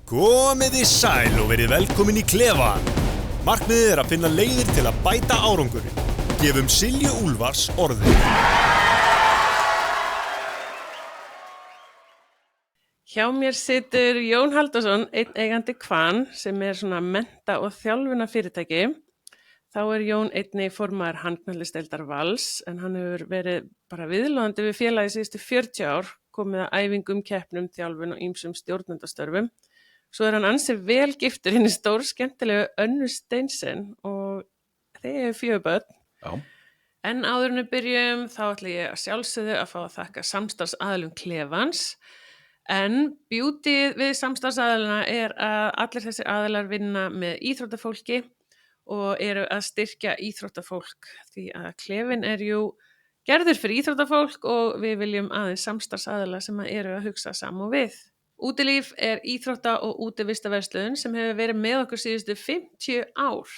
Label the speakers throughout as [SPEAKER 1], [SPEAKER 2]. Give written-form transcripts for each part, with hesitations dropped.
[SPEAKER 1] Komiði sæl og verið velkomin í klefann. Markmiðið að finna leiðir til að bæta árangurinn. Gefum Silju Úlfars orðið.
[SPEAKER 2] Hjá mér situr Jón Halldórsson, einn eigandi Kvan, sem svona mennta- og þjálfuna fyrirtæki. Þá Jón einnig formaður handknattleiksdeildar Vals, en hann hefur verið bara viðloðandi við félagið síðustu 40 ár, komið að æfingum, keppnum, þjálfun og ýmsum stjórnendastörfum. Svo hann ansi vel giftur hinni stór skemmtilegu Önnu Steinsen og þeir eru 4 börn.
[SPEAKER 3] Já.
[SPEAKER 2] En áður en við byrjum þá ætla ég að sjálfsögðu að fá að þakka samstarfsaðilum klefans. En beautyð við samstarfsaðilina að allir þessir aðilar vinna með íþróttafólki og eru að styrkja íþróttafólk því að klefinn jú gerður fyrir íþróttafólk og við viljum aðeins samstarfsaðila sem eru að hugsa saman við. Útilíf íþrótta- og útivistarverslun sem hefur verið með okkur síðustu 50 ár.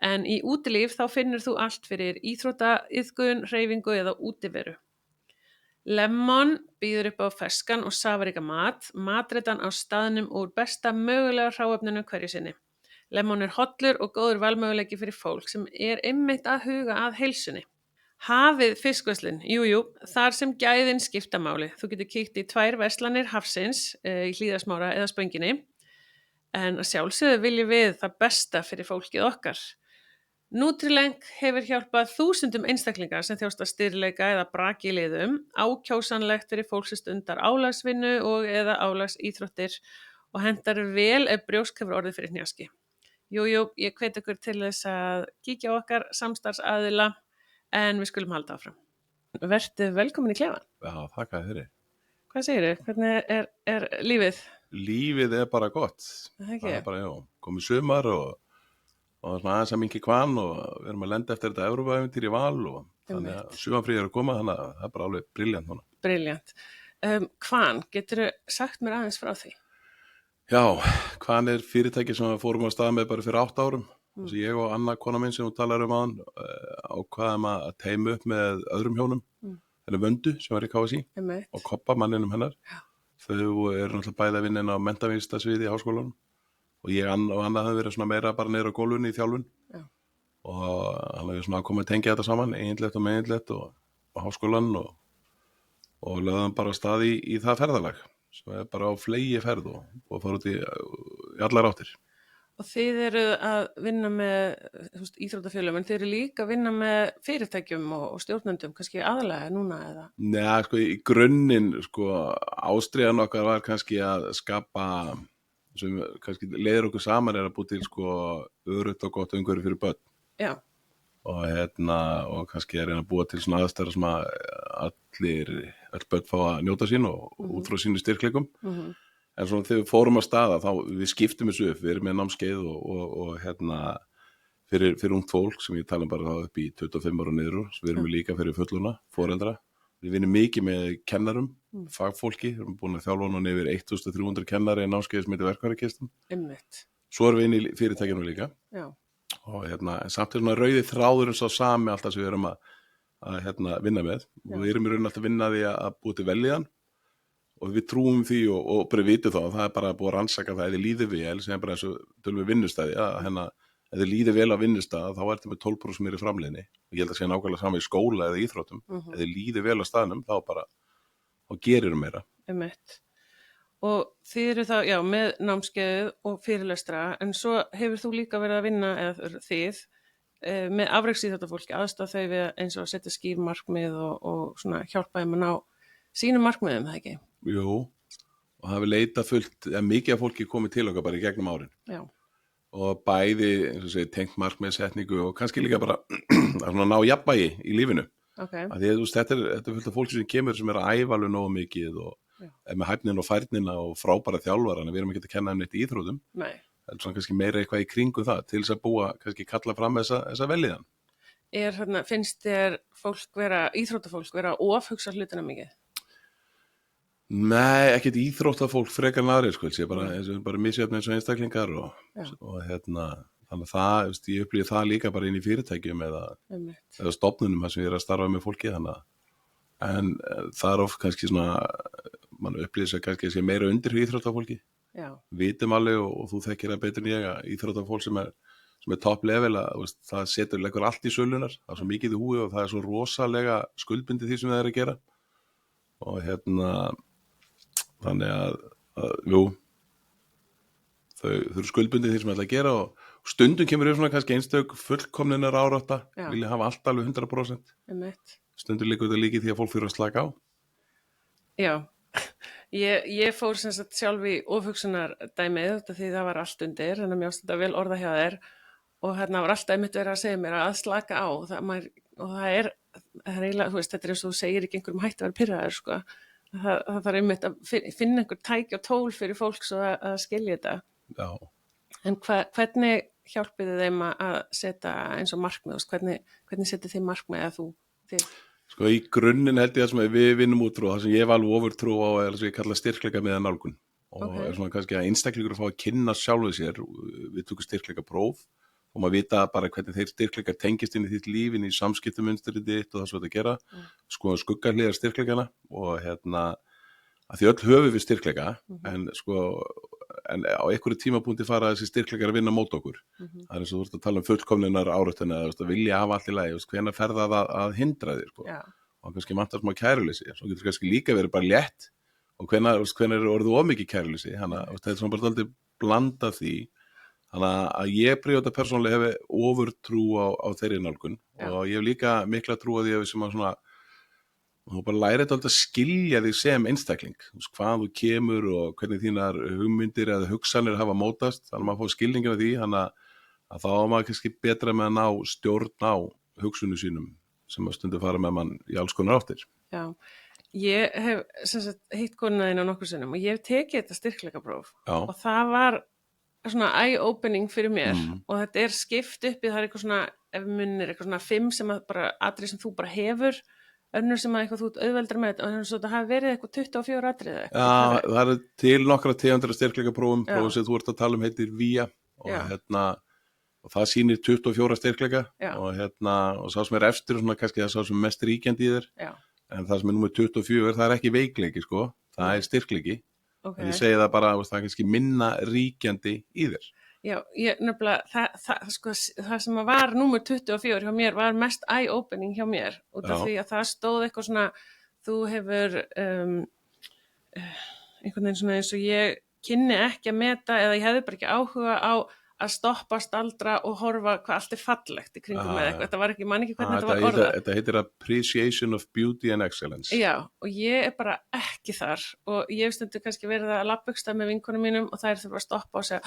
[SPEAKER 2] En í útilíf þá finnur þú allt fyrir íþróttaiðkun, hreyfingu eða útiveru. Lemon býður upp á ferskan og safaríka mat, matreitan á staðnum úr besta mögulega hráefninu hverju sinni. Lemon hollur og góður valmöguleiki fyrir fólk sem einmitt að huga að heilsunni. Hafið fiskverslun, jú, þar sem gæðin skipta máli. Þú getur kíkt í 2 verslanir Hafsins í Hlíðarsmára eða Spönginni. En að sjálfsögðu viljum við það besta fyrir fólkið okkar. Nutrileng hefur hjálpað þúsundum einstaklinga sem þjást af stirðleika eða braki í liðum, ákjósanlegt fyrir fólk sem stundar álagsvinnu og eða álagsíþróttir og hentar vel ef brjósk hefur orðið fyrir hnjaski. Jú, ég hvet ykkur til þess að kíkja á okkar samstarfsaðila. En við skulum halda áfram. Vertu velkomin í klefann.
[SPEAKER 3] Já, þakka þér.
[SPEAKER 2] Hvað segirðu? Hvernig lífið?
[SPEAKER 3] Lífið bara gott.
[SPEAKER 2] Það
[SPEAKER 3] bara, komið sumar og svona aðeins að minnki Kvan og við erum að lenda eftir þetta Evrópuævintýri í Val og þannig að sumarfríð að koma, þannig að það bara alveg brilljant núna.
[SPEAKER 2] Brilljant. Kvan, geturðu sagt mér aðeins frá því?
[SPEAKER 3] Já, Kvan fyrirtæki sem við fórum á stað með bara fyrir 8 árum. Þess að ég og Anna, kona minn sem hún talar áðan, ákvaðum að teima upp með öðrum hjónum, Vöndu sem var í KSÍ og Koppa, manninum hennar.
[SPEAKER 2] Já.
[SPEAKER 3] Þau eru náttúrulega bæði að vinna inn á menntavísindasviði í háskólanum og ég og Anna höfum verið svona meira bara niður á gólfunni í þjálfun. Já. Og hann hefur svona komið að tengja þetta saman, eiginlegt og meginlegt og háskólan og lögðum bara stað í það ferðalag sem bara á flegi ferð og fara út í allar áttir.
[SPEAKER 2] Og þið eru að vinna með íþróttafélögum, en þið eru líka að vinna með fyrirtækjum og stjórnendum, kannski aðalega núna eða?
[SPEAKER 3] Nei, í grunninn, ástríðan okkar var kannski að skapa, sem kannski leiðir okkur saman að búið til örugt og gott umhverfi fyrir börn.
[SPEAKER 2] Já.
[SPEAKER 3] Og kannski reyna að búa til svona aðstæður sem að öll börn fá að njóta sín og út frá sínu styrkleikum. En svona þegar við fórum að staða, þá við skiptum þessu upp, við erum með námskeið og fyrir ungt fólk sem ég tala bara þá upp í 25 ára niður, svo við erum líka fyrir fullorðna, foreldra. Við vinnum mikið með kennarum, fagfólki, við erum búin að þjálfa núna yfir 1300 kennari í námskeið sem heitir verkfærakistum.
[SPEAKER 2] Einmitt.
[SPEAKER 3] Svo erum við inn í fyrirtækjunum líka. Já. Og samt svona rauði þráðurinn sá sami alltaf sem við erum að vinna með. Og við erum í rauninni alltaf að vinna því að búa til velíðan. Og við trúum því og bara vitum þá að það bara búið að rannsaka það eða líði vel, sem bara eins og tölum við vinnustæði, að ef þið líði vel á vinnustæða þá þetta með 12% meiri framleiðni. Og ég held að sé nákvæmlega saman í skóla eða íþróttum. Ef þið líði vel á staðnum þá gerir meira.
[SPEAKER 2] Einmitt. Og þið eru þá, með námskeið og fyrirlestra, en svo hefur þú líka verið að vinna, eða þið, með afreksíþróttafólki, aðstoða þau við eins og að setja skýr markmið og svona hjálpa þeim að ná sínum markmiðum, það ekki?
[SPEAKER 3] Jú, og það hefur leitað mikið af fólki komið til okkar bara í gegnum árin. Já. Og bæði, eins og segir, tengt markmiðsetningu og kannski líka bara að ná jafnvægi í lífinu.
[SPEAKER 2] Okay.
[SPEAKER 3] Því þetta er fullt af fólki sem kemur sem að æfa alveg nógu mikið og með hæfnin og færnina og frábæra þjálfara, en við erum ekki að kenna þeim neitt í íþrótum. Nei. Það svona kannski meira eitthvað í kringu það til þess að búa, kannski kalla fram þessa velíðan.
[SPEAKER 2] Finnst þér íþróttafólk vera ofhugsa hlutina mikið?
[SPEAKER 3] Nei, ekkert íþróttafólk frekar aðrir, ég bara misjöfn eins og einstaklingar og þannig að ég upplýði það líka bara inn í fyrirtækjum eða stofnunum þar sem ég að starfa með fólki, en það oft kannski svona, mann upplýði sér kannski meira undir íþróttafólki
[SPEAKER 2] Já,
[SPEAKER 3] vitum alveg og þú þekkir það betur en ég að íþróttafólk sem er top level að þú veist, það setur leggur allt í sölunar, það er svo mikið í húi og það er svo rosalega skuldbundið því sem það er að gera og þannig að jú þau eru skuldbundið því sem það er að gera og stundum kemur svona kannski einstök fullkomninar árátta,
[SPEAKER 2] Já.
[SPEAKER 3] vilja hafa allt alveg 100%,
[SPEAKER 2] einmitt.
[SPEAKER 3] stundum líka þetta líki því að fólk fyrir að slaka á.
[SPEAKER 2] Já, ég fór sem sagt sjálf í ofhugsunar dæmið út af því það var allt undir, þannig að mér ást þetta vel orða hjá þér og hérna var alltaf einmitt verið að segja mér að slaka á og það er eiginlega, þú veist, þetta er eins og þú segir ekki einhverjum hætti að vera pirraður, sko. Það þarf einmitt að finna einhver tæki og tól fyrir fólk svo að skilja þetta.
[SPEAKER 3] Já.
[SPEAKER 2] En hvernig hjálpið þið þeim að setja eins og markmið, hvernig setið þið markmið að þið?
[SPEAKER 3] Sko í grunninn held ég að sem við vinnum út frá það sem ég hef alveg ofurtrú á er sem ég kalla styrkleika með nálgun og er svona kannski að einstaklingur að fá að kynna sjálfuð sér, við tökum styrkleika próf og maður vita bara hvernig þeir styrkleikar tengist inn í þitt líf, inn í samskiptamunstrið þitt og það svo þetta gera, sko skuggarliðar styrkleikana og að því öll höfum við styrkleika en á einhverju tímapunkti fara þessi styrkleikar að vinna mót okkur. Það er eins og þú ert að tala um fullkomnunar áratuna, að vilja hafa allt í lagi, hvenær fer það að hindra þér, sko. Og kannski vantar smá kæruleysi, svo getur kannski líka verið bara létt og hvenær er orðið of mikið kæruleysi, þannig að þetta er svona bara dálítið blanda því, þannig að ég prjóta persónulega hefi ofurtrú á þeirri nálgun og ég hef líka mikla trú á því að við sem að svona og þú bara lærið alltaf að skilja þig sem einstakling, hvað þú kemur og hvernig þínar hugmyndir eða hugsanir hafa mótast, þannig að maður fór skilningin af því, þannig að þá er maður kannski betra með að ná stjórn á hugsunum sínum sem að stundu fara með mann í alls konar áttir.
[SPEAKER 2] Já, ég hef sem sagt hitt konuna þína nokkur sinnum og ég hef tekið þetta styrkleikapróf og það var svona eye-opening fyrir mér og þetta er skipt upp í það er eitthvað svona, ef munir eitthvað svona 5 sem að bara atrið sem þú bara hefur önnur sem að eitthvað þú auðveldar með þetta og það hafi verið eitthvað 24 atriði
[SPEAKER 3] Já, það er til nokkra tegundir styrkleikaprófum, prófum sem þú ert að tala um heitir VIA og það sýnir 24 styrkleika og sá sem er eftir svona kannski það sá sem mest ríkjandi í þér en það sem er númer 24, það er ekki veikleiki, sko, það er styrkleiki en ég segi það bara, það er kannski minna ríkjandi í þér.
[SPEAKER 2] Já, ég nefnilega, það sem var númer 24 hjá mér var mest eye-opening hjá mér út af því að það stóð eitthvað svona, þú hefur einhvern veginn svona eins og ég kynni ekki að meta eða ég hefði bara ekki áhuga á að stoppa, staldra og horfa hvað allt er fallegt í kringum með eitthvað, þetta var ekki, man ekki hvernig þetta var orðað.
[SPEAKER 3] Þetta heitir appreciation of beauty and excellence.
[SPEAKER 2] Já, og ég er bara ekki þar og ég hef stundu kannski verið að labbugsta með vinkonum mínum og það er þau bara að stoppa og segja,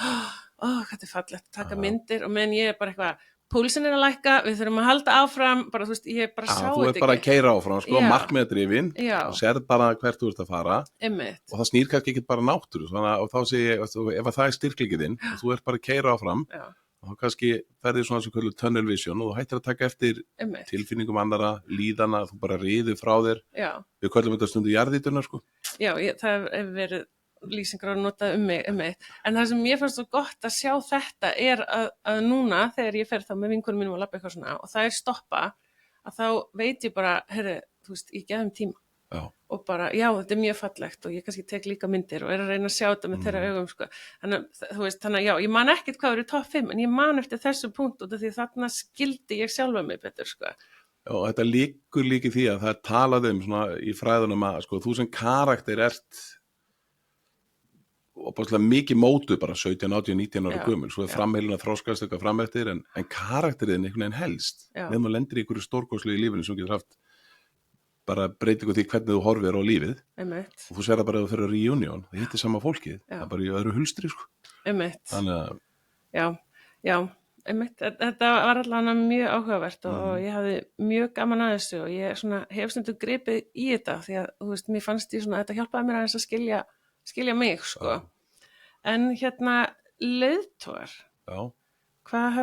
[SPEAKER 2] hvað þetta er fallegt, taka myndir og meðan ég er bara eitthvað, púlsinn er að lækka, við þurfum að halda áfram, bara þú veist, ég bara sá þetta ekki.
[SPEAKER 3] Þú ert bara að keyra áfram, sko, markmiðadrifin og sérð bara hvert þú ert að fara og það snýr kannski ekki bara náttúru og þá segi ég, ef það er styrkleikið þinn og þú ert bara að keyra áfram og þá kannski ferðir svona sem kallar tunnel vision og þú hættir að taka eftir tilfinningum annara, líðana, þú bara riður frá þér. Við köllum þetta stundu jarðíturnar, sko. Já,
[SPEAKER 2] það hefur verið lýsingar að nota mig en það sem ég fannst svo gott að sjá þetta er að núna þegar ég fer þá með vinkonum mínum að labba eitthvað svona og það er stoppa að þá veit ég bara, herri, þú veist, ég gefum tíma og bara, já, þetta er mjög fallegt og ég kannski tek líka myndir og er að reyna að sjá þetta með þeirra augum, sko, þannig að já, ég man ekkert hvað eru topp 5 en ég man eftir þessu punkt út af því þarna skildi ég sjálfa mig betur, sko.
[SPEAKER 3] Já, þetta liggur líka í því að það er talað svona í fræðunum að, sko, þú sem karakter ert og bara mikið mótu bara 17, 18, 19 ára gömul, svo er framheilin að þroskast eitthvað fram eftir en karakteriðin einhvern veginn helst þegar maður lendir í einhverju stórkostlu í lífinu sem getur haft bara breytingu því hvernig þú horfir á lífið og þú sér það bara að þú fyrir reunion það hittir sama fólkið, það er bara í öðru hulstri, sko. Þannig að
[SPEAKER 2] þetta var allavega mjög áhugavert og ég hafði mjög gaman að þessu og ég svona, hef stundum gripið í þetta því að, þú veist, mér fannst ég svona, þetta hjálpaði mér aðeins að skilja mig, sko. En leiðtogar, hvað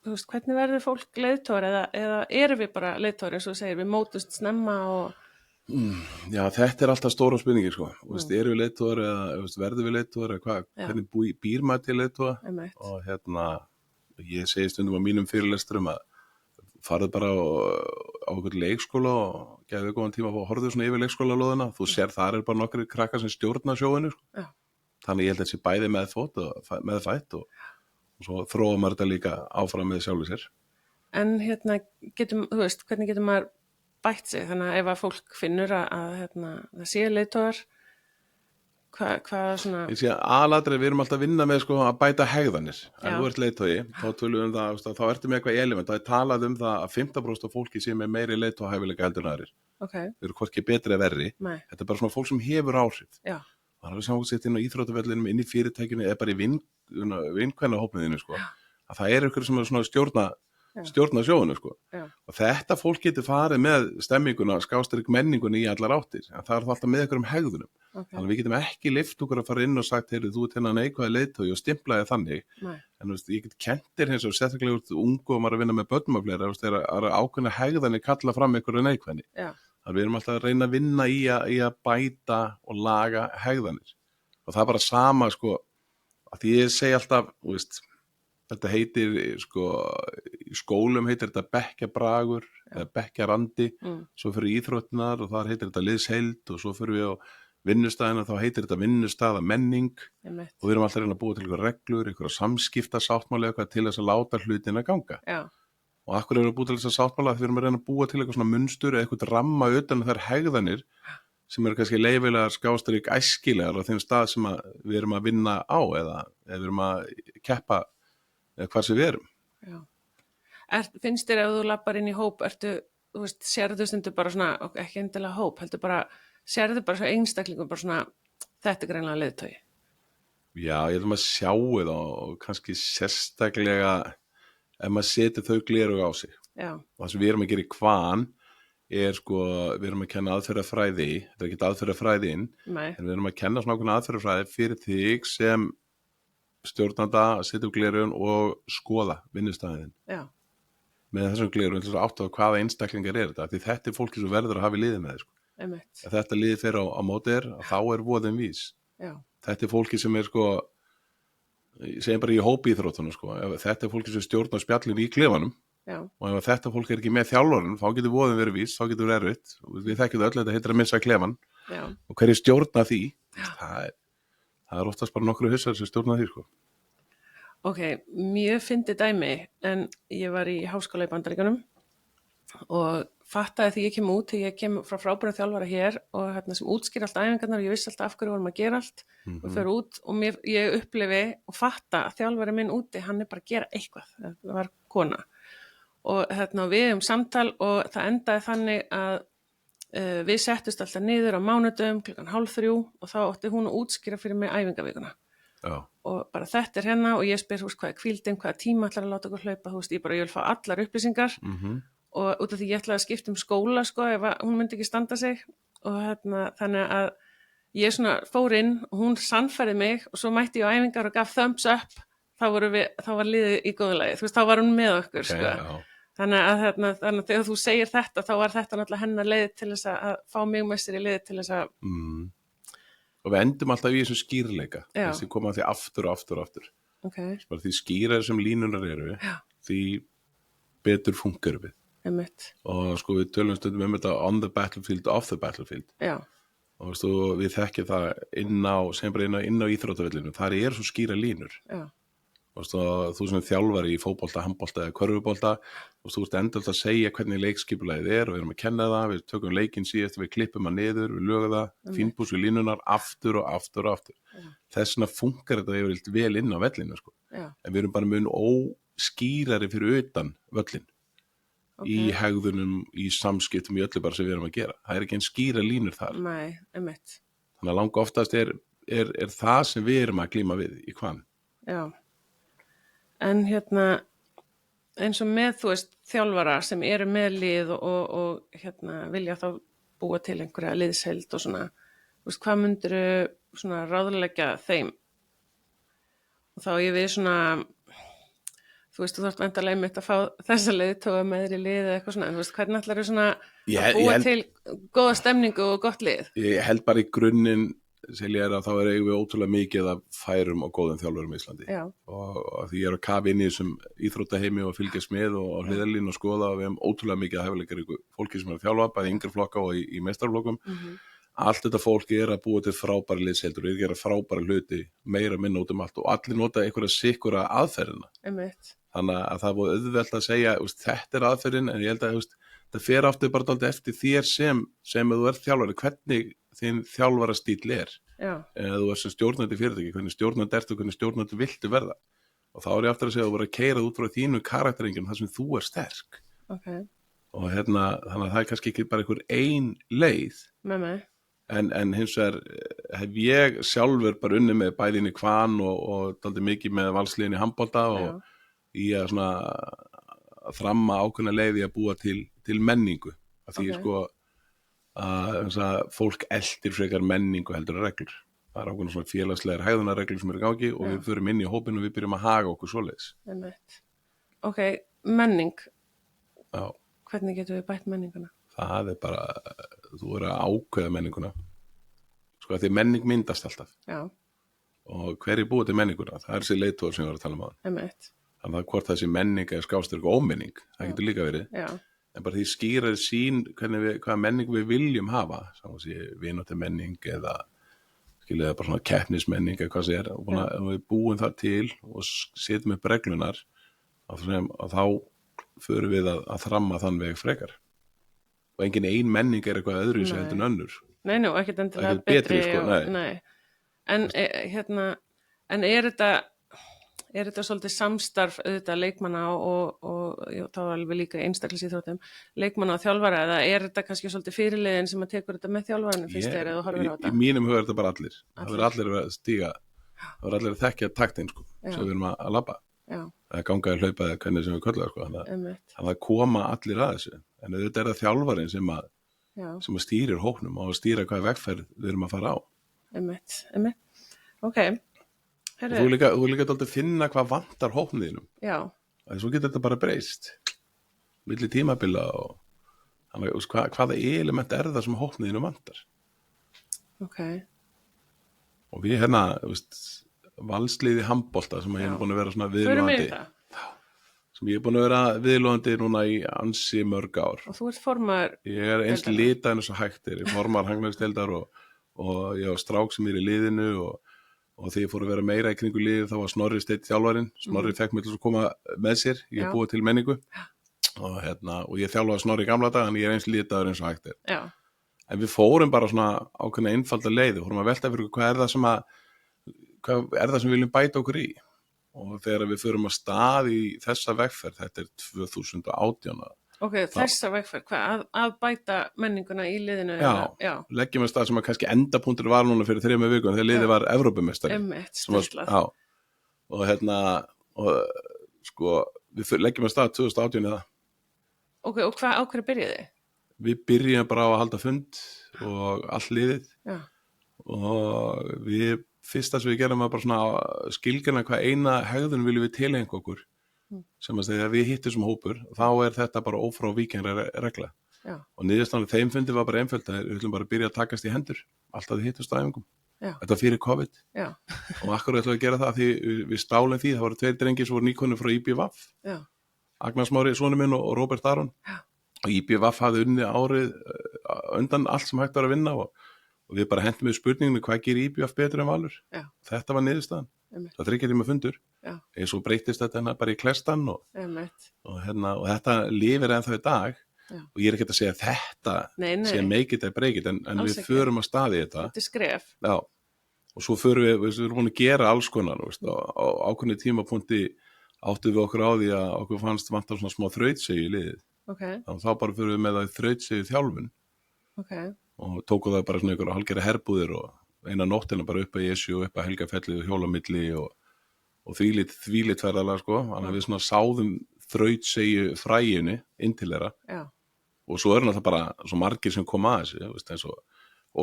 [SPEAKER 2] þú veist, hvernig verður fólk leiðtogar eða erum við bara leiðtogar eins og þú segir, við mótust snemma og...
[SPEAKER 3] Já, þetta er alltaf stóra spurningir, sko. Erum við leiðtogar eða verður við leiðtogar eða hvernig býr maður til leiðtoga og ég segi stundum á mínum fyrirlesturum að farðu bara á okkur leikskóla og gefðu góðan tíma að horfðu svona yfir leikskólalóðina, þú sér þar er bara nokkri krakkar sem stjórna sjóinu, sko. þannig ég held að þessi bæði meðfætt og svo þróa maður þetta líka áfram með sjálfu sér.
[SPEAKER 2] En hvernig getur maður bætt sig? Þannig að ef að fólk finnur að það sé leiðtogar, hvað svona...
[SPEAKER 3] Ég sé að aðalatrið við erum alltaf að vinna með sko, að bæta hegðanir. Ef
[SPEAKER 2] Já.
[SPEAKER 3] þú ert leiðtogi, þá tölum við það, þá ertu með eitthvað element. Það er talað það að 15% af fólki sé með meiri leiðtogahæfileika heldur en aðrir.
[SPEAKER 2] Okay.
[SPEAKER 3] Þeir eru hvorki betri eða verri.
[SPEAKER 2] Nei.
[SPEAKER 3] Þetta er bara svona fólk sem hefur áhrif.
[SPEAKER 2] Já.
[SPEAKER 3] Það er alveg samkvæmt inn á íþróttavellinum, inn í fyrirtækinu eða bara í vinkvennahópniðinu sko. Að það er ykkur sem er svona stjórna sjóinu sko.
[SPEAKER 2] Já.
[SPEAKER 3] Og þetta fólk getur farið með stemminguna, skástrík menningunni í allar áttir. En það er þá alltaf með ykkur hegðunum.
[SPEAKER 2] Okay.
[SPEAKER 3] Þannig að við getum ekki lyft okkur að fara inn og sagt, heyrðu, þú ert hérna neikvæði leiðtogi og stimplaði þannig.
[SPEAKER 2] Nei.
[SPEAKER 3] En ég get kentir hins og sérstaklega út ungu og maður að vinna með börnum og fleira, það er ákveðna hegðanir kalla fram einhverju neikvæðni.
[SPEAKER 2] Já.
[SPEAKER 3] Þannig við erum alltaf að reyna að vinna í að bæta og laga hegðanir. Og það er bara sama, sko, að því ég segi alltaf, þetta heitir, sko, í skólum heitir þetta bekkjabragur eða bekkjarandi, svo fyrir íþróttinar og þar heitir þetta liðsheild og svo fyrir við á vinnustæðina, þá heitir þetta vinnustaða menning og við erum alltaf að reyna að búa til einhverja reglur, einhverja samskiptasáttmála eitthvað til þess að láta hlutina ganga.
[SPEAKER 2] Já.
[SPEAKER 3] Og akkur erum við að búa til þess að sáttmála því við erum að reyna að búa til eitthvað svona munstur eða eitthvað ramma utan þær hegðanir sem eru kannski leyfilegar skástrík æskilegar á þeim stað sem við erum að vinna á eða við erum að keppa hvar sem við erum.
[SPEAKER 2] Já. Finnst þér ef þú lappar inn í hóp, sérðu stundu bara svona, ekki endilega hóp, heldur bara sérðu bara svo einstaklingum, bara svona, þetta er greinlega leiðtogi?
[SPEAKER 3] Já, ég held að maður sjáu það og kannski sérstaklega ef maður setur þau gleraugu á sig.
[SPEAKER 2] Já.
[SPEAKER 3] Og það sem við erum að gera í Kvan er sko, við erum að kenna aðferðafræði, þetta er ekki aðferðafræðin, en við erum að kenna svona ákveðna aðferðafræði fyrir þig sem stjórnanda að setja upp gleraugun og skoða vinnustæðin. Já. Með þessum gleraugun til þess að átta á hvaða einstaklingar er þetta, því þetta er fólki sem verður að hafa í liði með þér, sko. Ef þetta liði fyrir á móti þá er voðin vís. Já. Þetta er fólki sem er sko, ég segi bara í hópíþróttunum sko, þetta er fólki sem stjórnar spjallin í klefanum. Já. Og ef þetta fólk er ekki með þjálfarinn, þá getur voðin verið vís, þá getur verið erfitt. Við þekkjum öll, þetta heitir að missa klefan. Já. Og hverju stjórna því? Það er oftast bara nokkru hussar sem stjórna því sko.
[SPEAKER 2] Ok, mjög fyndið dæmi, en ég var í háskóla í Bandaríkjunum og fattaði því ég kem út, því ég kem frá frábærum þjálfara hér og sem útskýr allt æfingarnar og ég vissi alltaf af hverju vorum að gera allt og fer út og ég upplifi og fatta að þjálfari minn úti, hann er bara að gera eitthvað, það var kona og við samtal og það endaði þannig að við settust alltaf niður á mánudum 2:30 og þá átti hún að útskýra fyrir mig æfingavíkuna. Já. Og bara þetta er hérna og ég spyr, hvað er hvíldin, hvaða tíma ætlar að láta okkur hlaupa, ég vil fá allar upplýsingar og út af því ég ætlaði að skipta skóla sko, ef hún myndi ekki standa sig og þannig að ég svona fór inn og hún sannfærði mig og svo mætti ég á æfingar og gaf thumbs up, þá var liðið í góðu lagi, þá var hún með okkur sko. Þannig að þegar þú segir þetta, þá var þetta náttúrulega hennar leið til þess að fá mig með sér í leið til þess að
[SPEAKER 3] og við endum alltaf í þessum skýrleika þess að koma að því aftur og aftur og aftur. Okay. Því skýrar sem línunar eru því betur funkar við. Og sko við tölum stundum þetta on the battlefield, off the battlefield. Já. Og við þekkjum það inn á íþróttavellinu, þar eru svo skýra línur. Já. Og þú sem þjálfari í fótbolta, handbolta eða körfubolta og þú ert endurlega að segja hvernig leikskipulagið er og við erum að kenna það, við tökum leikinn síðast, við klippum það niður, við lögum það, fínbús við línunar aftur og aftur og aftur. Þess vegna funkar þetta yfirleitt vel inn á vellinu sko. En við erum bara mun óskýrari fyrir utan völlin. Í hegðunum, í samskiptum, í öllu bara sem við erum að gera. Það er ekki einn skýra línur þar.
[SPEAKER 2] Nei, einmitt.
[SPEAKER 3] Þannig að langa oftast er það sem við erum að glíma við í Kvan.
[SPEAKER 2] Já. En eins og með, þjálfara sem eru með lið og vilja þá búa til einhverja liðsheild og svona, hvað myndirðu svona ráðleggja þeim? Og þá ég við svona, þú þarft væntanlega einmitt að fá þessa leiðtoga með þér í lið eða eitthvað svona, en hvernig ætlarðu svona að búa til góða stemningu og gott lið? Ég
[SPEAKER 3] held bara í grunninn, Silja, að þá eigum við ótrúlega mikið að færum og góðum þjálfurum í Íslandi. Já. Og því ég er að kafa inn í þessum íþróttaheimi og fylgjast með og hliðarlínu og skoða og við hefum ótrúlega mikið að hæfileikar ykkur fólki sem er að þjálfa, bæði yngri flokka og í meistaraflokkum. allt þetta fólk að búa til frábæra liðsheildur og gera frábæra hluti, meira minna út allt og allir nota einhverja sikkura aðferðina.
[SPEAKER 2] Einmitt.
[SPEAKER 3] Þannig að það var auðvelt að segja, þetta aðferðin, en ég held að það fer aftur bara dálítið eftir þér sem þú ert þjálfari, hvernig þinn þjálfara stíll
[SPEAKER 2] Já.
[SPEAKER 3] eða þú ert sem stjórnandi fyrirtæki, hvernig stjórnandi ertu, hvernig stjórnandi viltu verða. Og þá ég aftur að segja að þú verður að keyra út frá þínu karakteringum þar sem þú sterk.
[SPEAKER 2] Okay.
[SPEAKER 3] Og þannig að það kannski ekki bara einhver ein leið.
[SPEAKER 2] Með mig.
[SPEAKER 3] En hins vegar hef ég sjálfur bara unnið með bæðin í Kvan og dálítið mikið með valsliðin í handbolta og í að þramma ákveðna leið í að búa til menningu. Því að fólk eltir frekar menningu heldur reglur. Það ákveðna svona félagslegar hegðunarreglur sem eru í gangi og við förum inn í hópinn og við byrjum að haga okkur svoleiðis.
[SPEAKER 2] Ok, menning.
[SPEAKER 3] Já.
[SPEAKER 2] Hvernig getum við bætt menninguna?
[SPEAKER 3] Það bara, þú að ákveða menninguna. Því menning myndast alltaf. Já. Og hver búið til menninguna? Það þessi leiðtogar sem ég var að tala um á það. Þannig að hvort þessi menning er skástur og ómenning, það getur líka verið. Já. En bara því skýrar sín hvaða menning við viljum hafa. Vináttu menning eða skilja bara svona keppnismenning eða hvað sem og við búum það til og setjum upp reglunar og þá förum við að þramma þann veg frekar. Og engin ein menning eitthvað öðru sem heldur en önnur.
[SPEAKER 2] Nei, ekkert endilega betri. Nei. En er þetta svolítið samstarf auðvitað leikmanna og þá alveg líka einstaklisíþróttum, leikmanna og þjálfara, eða er þetta kannski svolítið fyrirliðin sem að tekur þetta með þjálfaranum fyrst þegar þú horfir á þetta? Í mínum huga er þetta bara allir. Það verður allir að stíga, það verður allir að þekkja taktinn, svo við erum að labba. Það ganga að hlaupa eða hvernig sem við köllum þannig að koma allir að þessu en þetta það þjálfarinn sem að stýrir hópnum og stýra hvaða vegferð við erum að fara á. Ok. Þú líka að finna hvað vantar hópniðinum. Já. Svo getur þetta bara breyst milli tímabila og hvaða element það sem hópniðinum vantar. Ok. Og við valsliði handbolta sem ég búin að vera svona viðlóðandi sem ég búin að vera viðlóðandi núna í ansi mörg ár. Og þú ert formar? Ég eins litaðin og svo hægtir. Ég formar hanglagsdeildar og ég var strák sem í liðinu og þegar ég fór að vera meira í kringu liðið þá var Snorri Steinn þjálfarinn. Snorri fekk mig til að koma með sér. Ég búið til menningu og ég þjálfaði Snorri í gamla dag en ég eins litaður eins og hægtir. Já. En við fórum bara svona ákveðna einfalda leið og fórum að velta fyrir hvað er það sem við viljum bæta okkur í og þegar við förum að stað í þessa vegferð, þetta er 2018. Ok, þessa vegferð, hvað? Að bæta menninguna í liðinu? Já, leggjum að stað sem að kannski endapunktur var núna fyrir 3 vikum þegar liðið var Evrópumestari. Stiltlað. Já, og við leggjum að stað 2018 eða. Ok, og á hverju byrjaði þið? Við byrjum bara á að halda fund og allt liðið. Já. Og við fyrsta sem við gerum var bara svona skilgjörna hvað eina hegðun viljum við tilengja okkur sem að segja að við hittum sem hópur þá er þetta bara ófrávíkjanlega regla. Já. Og niðurstaðan þeim fundi var bara einföld að við ætlum bara að byrja að takast í hendur alltaf við hittust á æfingum. Þetta var fyrir COVID. Já. Og akkur ætlum við að gera það því við stálum því það voru 2 drengir sem voru nýkonur frá IBVF. Já. Agnar Smári, sonur minn og Róbert Aron. Já. Og IBVF hafði unnið árið undan allt sem hægt var að vinna og við bara hentum við spurninginu hvað gerir IBVF betur en Valur. Já. Þetta var niðurstaðan. Það 3 tíma fundur. Já. Eins og breytist þetta bara í klestan og þetta lifir ennþá í dag. Já. Og ég er ekki að segja að þetta sé make it or break it en við förum að staði þetta. Þetta skref. Já. Og svo förum við erum búin að gera alls konar á ákveðnu tímapunkti áttum við okkur á því að okkur fannst vantar svona smá þrautsegju í liðið. Okay. Þá bara förum við með það þrautsegju þjálfun. Okay. Og tóku það bara svona ykkur hálfgerða herbúðir og eina nóttina bara upp að Jesú og upp að Helgafelli og hjólamilli og þvílit ferðalega þannig að við svona sáðum þrautsegju fræjunni inn til þeirra. Já. Og svo það bara svo margir sem kom að þessu eins og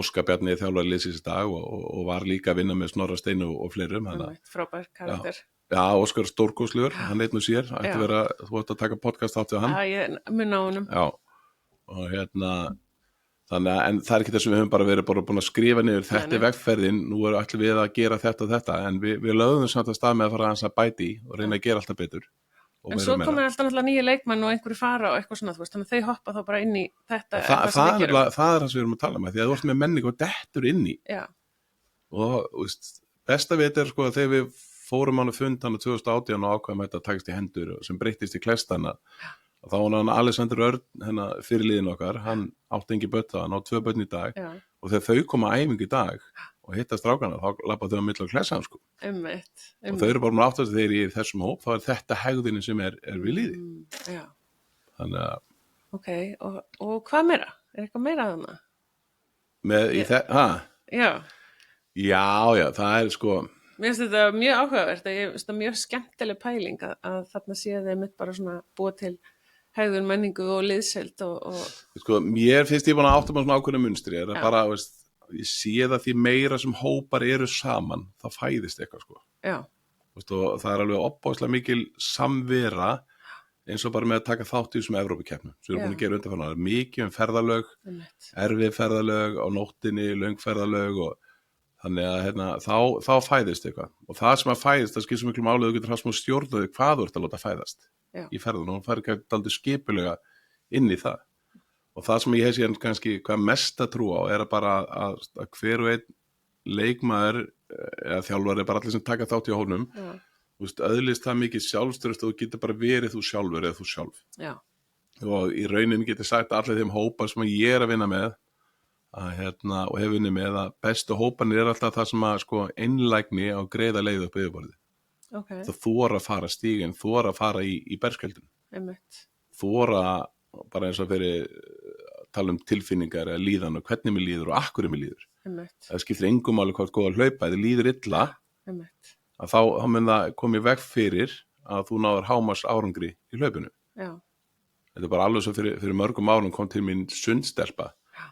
[SPEAKER 2] Óskar Bjarni þjálfari liðsins í dag og var líka að vinna með Snorra Steinu og fleirum. Frábær karakter. Já, Óskar er stórkostlegur, hann neitt nú sér þú ætti að taka podcast átt við hann. Já, ég mun á honum. Já, og þannig að en það er ekki þess að við höfum bara verið búin að skrifa niður þetta er vegferðin, nú ætlum við að gera þetta og þetta en við lögðum samt að stað með að fara að bæti í og reyna að gera alltaf betur
[SPEAKER 3] og
[SPEAKER 2] En
[SPEAKER 3] meira
[SPEAKER 2] svo
[SPEAKER 3] og meira.
[SPEAKER 2] komið alltaf náttúrulega nýja leikmenn og einhverju fara og eitthvað svona, þú veist, þannig að þau hoppa þá bara inn í þetta.
[SPEAKER 3] Það er það sem við erum að tala um, því að þú ert með menningu og dettur inn í.
[SPEAKER 2] Já,
[SPEAKER 3] Og veist, besta veit er sko að þegar við fórum hann að fund hann 2018 og ákvæðum þetta takist í hendur sem breyttist í klestana, og þá var hann Alexander Örn, fyrirliðin okkar, hann átti engi börn það, hann á 2 börn í dag,
[SPEAKER 2] já,
[SPEAKER 3] og þegar þau koma að æfingu í dag og hitta strákana, þá lappa þau á milli á klessan sko.
[SPEAKER 2] einmitt.
[SPEAKER 3] Og þau eru bara með áttast þegar í þessum hóp, þá er þetta hegðunin sem er við líði.
[SPEAKER 2] Já,
[SPEAKER 3] Þannig að
[SPEAKER 2] ok, og hvað meira? Er eitthvað meira að hana?
[SPEAKER 3] Já, það er sko,
[SPEAKER 2] Mér finnst þetta mjög áhugavert, ég finnst þetta mjög skemmtileg pæling að þarna sé þeim bara svona búa til hegðun, menningu og liðseld og...
[SPEAKER 3] Sko, mér finnst ég búin að áttum á svona ákveðnu munstri, er að
[SPEAKER 2] Já.
[SPEAKER 3] bara, veist, ég sé það því meira sem hópar eru saman, þá fæðist eitthvað, sko.
[SPEAKER 2] Já,
[SPEAKER 3] Veist, og það er alveg opbáslega mikil samvera, eins og bara með að taka þátt í þessum Evrópukeppnum, sem við erum búin að gera undanfarnar. Það er mikið ferðalög,
[SPEAKER 2] einmitt.
[SPEAKER 3] erfið ferðalög, á nóttinni, löng ferðalög, og þannig að þá fæðist eitthvað. Og það sem að fæðist, það skil svo miklu máli, þú getur haft smá stjórnaði hvað þú ert að láta fæðast í ferðunum, og það er ekki aldrei skipulega inn í það. Og það sem ég hef síðan kannski hvað mesta trú á er að bara að hver og einn leikmaður eða þjálfari, bara allir sem taka þátt í hónum, öðlist það mikið sjálfstraust og þú getur bara verið þú sjálfur eða þú sjálf.
[SPEAKER 2] Já,
[SPEAKER 3] Og í rauninni getur sagt allir þeim hópar sem ég er að vinna með og hef vunnið með að bestu hópanir er alltaf það sem að sko einlægni á greiða leið upp yfirborðið.
[SPEAKER 2] ok,
[SPEAKER 3] Það þora að fara stíginn, þora að fara í berskjöldun,
[SPEAKER 2] einmitt.
[SPEAKER 3] þora bara eins og fyrir tala um tilfinningar eða líðan og hvernig mér líður og akkur mér líður.
[SPEAKER 2] Einmitt,
[SPEAKER 3] Það skiptir engum máli hvort góða að hlaupa, eða líður illa,
[SPEAKER 2] einmitt.
[SPEAKER 3] að þá mun það komið veg fyrir að þú náður hámars árangri í hlaupinu.
[SPEAKER 2] Já,
[SPEAKER 3] Þetta er bara alveg svo fyrir mörgum árum kom til mín sundstelpa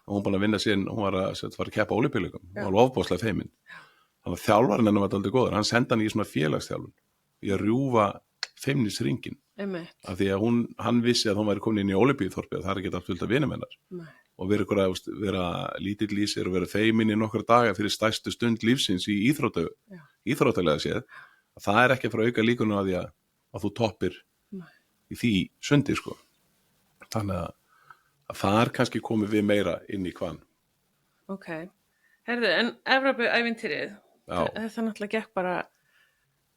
[SPEAKER 3] og hún búin að vinna síðan, hún var að keppa á Ólympíuleikum, hún var ofboðslega feimin. Þannig að þjálfarinn hennar var dálítið góður, hann sendi hann í svona félagsþjálfun í að rjúfa feimnisringin,
[SPEAKER 2] einmitt.
[SPEAKER 3] af því að hann vissi að hún væri komin inn í Ólympíuþorpið og það er ekki allt fullt af vinum hennar.
[SPEAKER 2] Nei,
[SPEAKER 3] Og vera lítill í sér og vera feimin í nokkra daga fyrir stærstu stund lífsins í íþróttalega séð, að það er ekki að fara að auka líkunum að því að þú toppir
[SPEAKER 2] nei,
[SPEAKER 3] í því sundi sko. Þannig að það er kannski komið við meira inn í kvann.
[SPEAKER 2] ok. Herðu, en Evrópu-ævintýrið,
[SPEAKER 3] Já,
[SPEAKER 2] það náttúrulega gekk bara...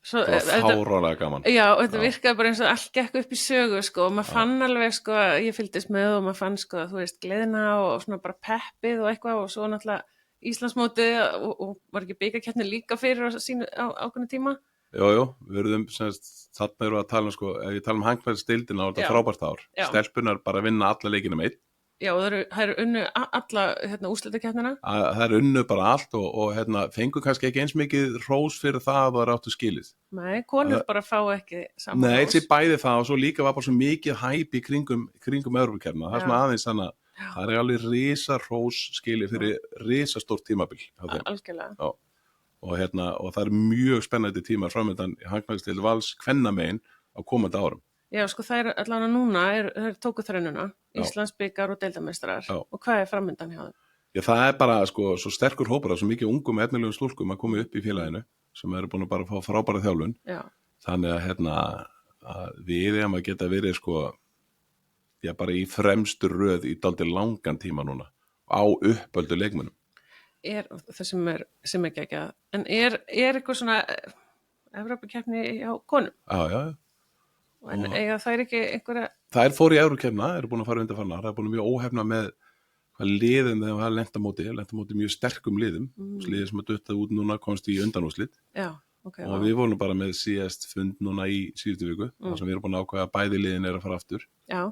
[SPEAKER 2] Svo,
[SPEAKER 3] það var fáránlega gaman.
[SPEAKER 2] Já, þetta virkaði bara eins og allt gekk upp í sögu, sko, og maður fann alveg, sko, ég fylgdist með og maður fann, sko, þú veist, gleðina og svona bara peppið og eitthvað og svo náttúrulega Íslandsmótið og var ekki bikarkeppni líka fyrir á ákveðnu tíma?
[SPEAKER 3] Jú, við erum þarna erum við að tala um, sko, ef ég tala um hangfæðsdeildina þá er þetta frábært ár.
[SPEAKER 2] Já.
[SPEAKER 3] Stelpunar bara að vinna alla leikina með einn.
[SPEAKER 2] Já, það eru unnu alla úrslitakeppnina.
[SPEAKER 3] Það er unnu bara allt og fengur kannski ekki eins mikið hrós fyrir það að það er áttu skilið.
[SPEAKER 2] Nei, konur bara fá ekki saman
[SPEAKER 3] Nei,
[SPEAKER 2] hrós.
[SPEAKER 3] þessi bæði það og svo líka var bara svo mikið hæp í kringum Evrópukeppnina. Það er svona aðeins þannig að það er alveg risa hrós skilið fyrir risa stórt tímabil.
[SPEAKER 2] Algjörlega.
[SPEAKER 3] Já. Og það er mjög spennandi tímar framöndan í hangfæðsdeild Vals kvennamegin á komandi árum.
[SPEAKER 2] Já, sko, það er allavega núna, það tóku þrennuna, Íslandsbikar og deildameistarar.
[SPEAKER 3] Já.
[SPEAKER 2] Og hvað er framöndan hjá þeim?
[SPEAKER 3] Já, það er bara sko, svo sterkur hópur af svo mikið ungum efnilegum stúlkum að koma upp í félaginu sem eru búin að bara fá frábæra þjálfun.
[SPEAKER 2] Já.
[SPEAKER 3] Þannig að við erum að geta verið sko, já, bara í fremstu röð í dálítið langan tíma núna á uppöldu leikmönnum.
[SPEAKER 2] Það sem er geggjað. En er eitthvað svona Evrópukeppni hjá konum?
[SPEAKER 3] Já.
[SPEAKER 2] En eiga þær ekki einhverja...
[SPEAKER 3] Það fór í Evrópukeppnina, eru búin að fara undanfarnar, það er búin mjög óhefna með hvað liðum þegar það er lent á móti mjög sterkum liðum, liðið sem að duttað út núna komst í undanúrslit.
[SPEAKER 2] Já, ok.
[SPEAKER 3] Og við vorum bara með síðast fund núna í síðustu viku, þar sem við erum búin að ákveða að bæði liðin er að fara aftur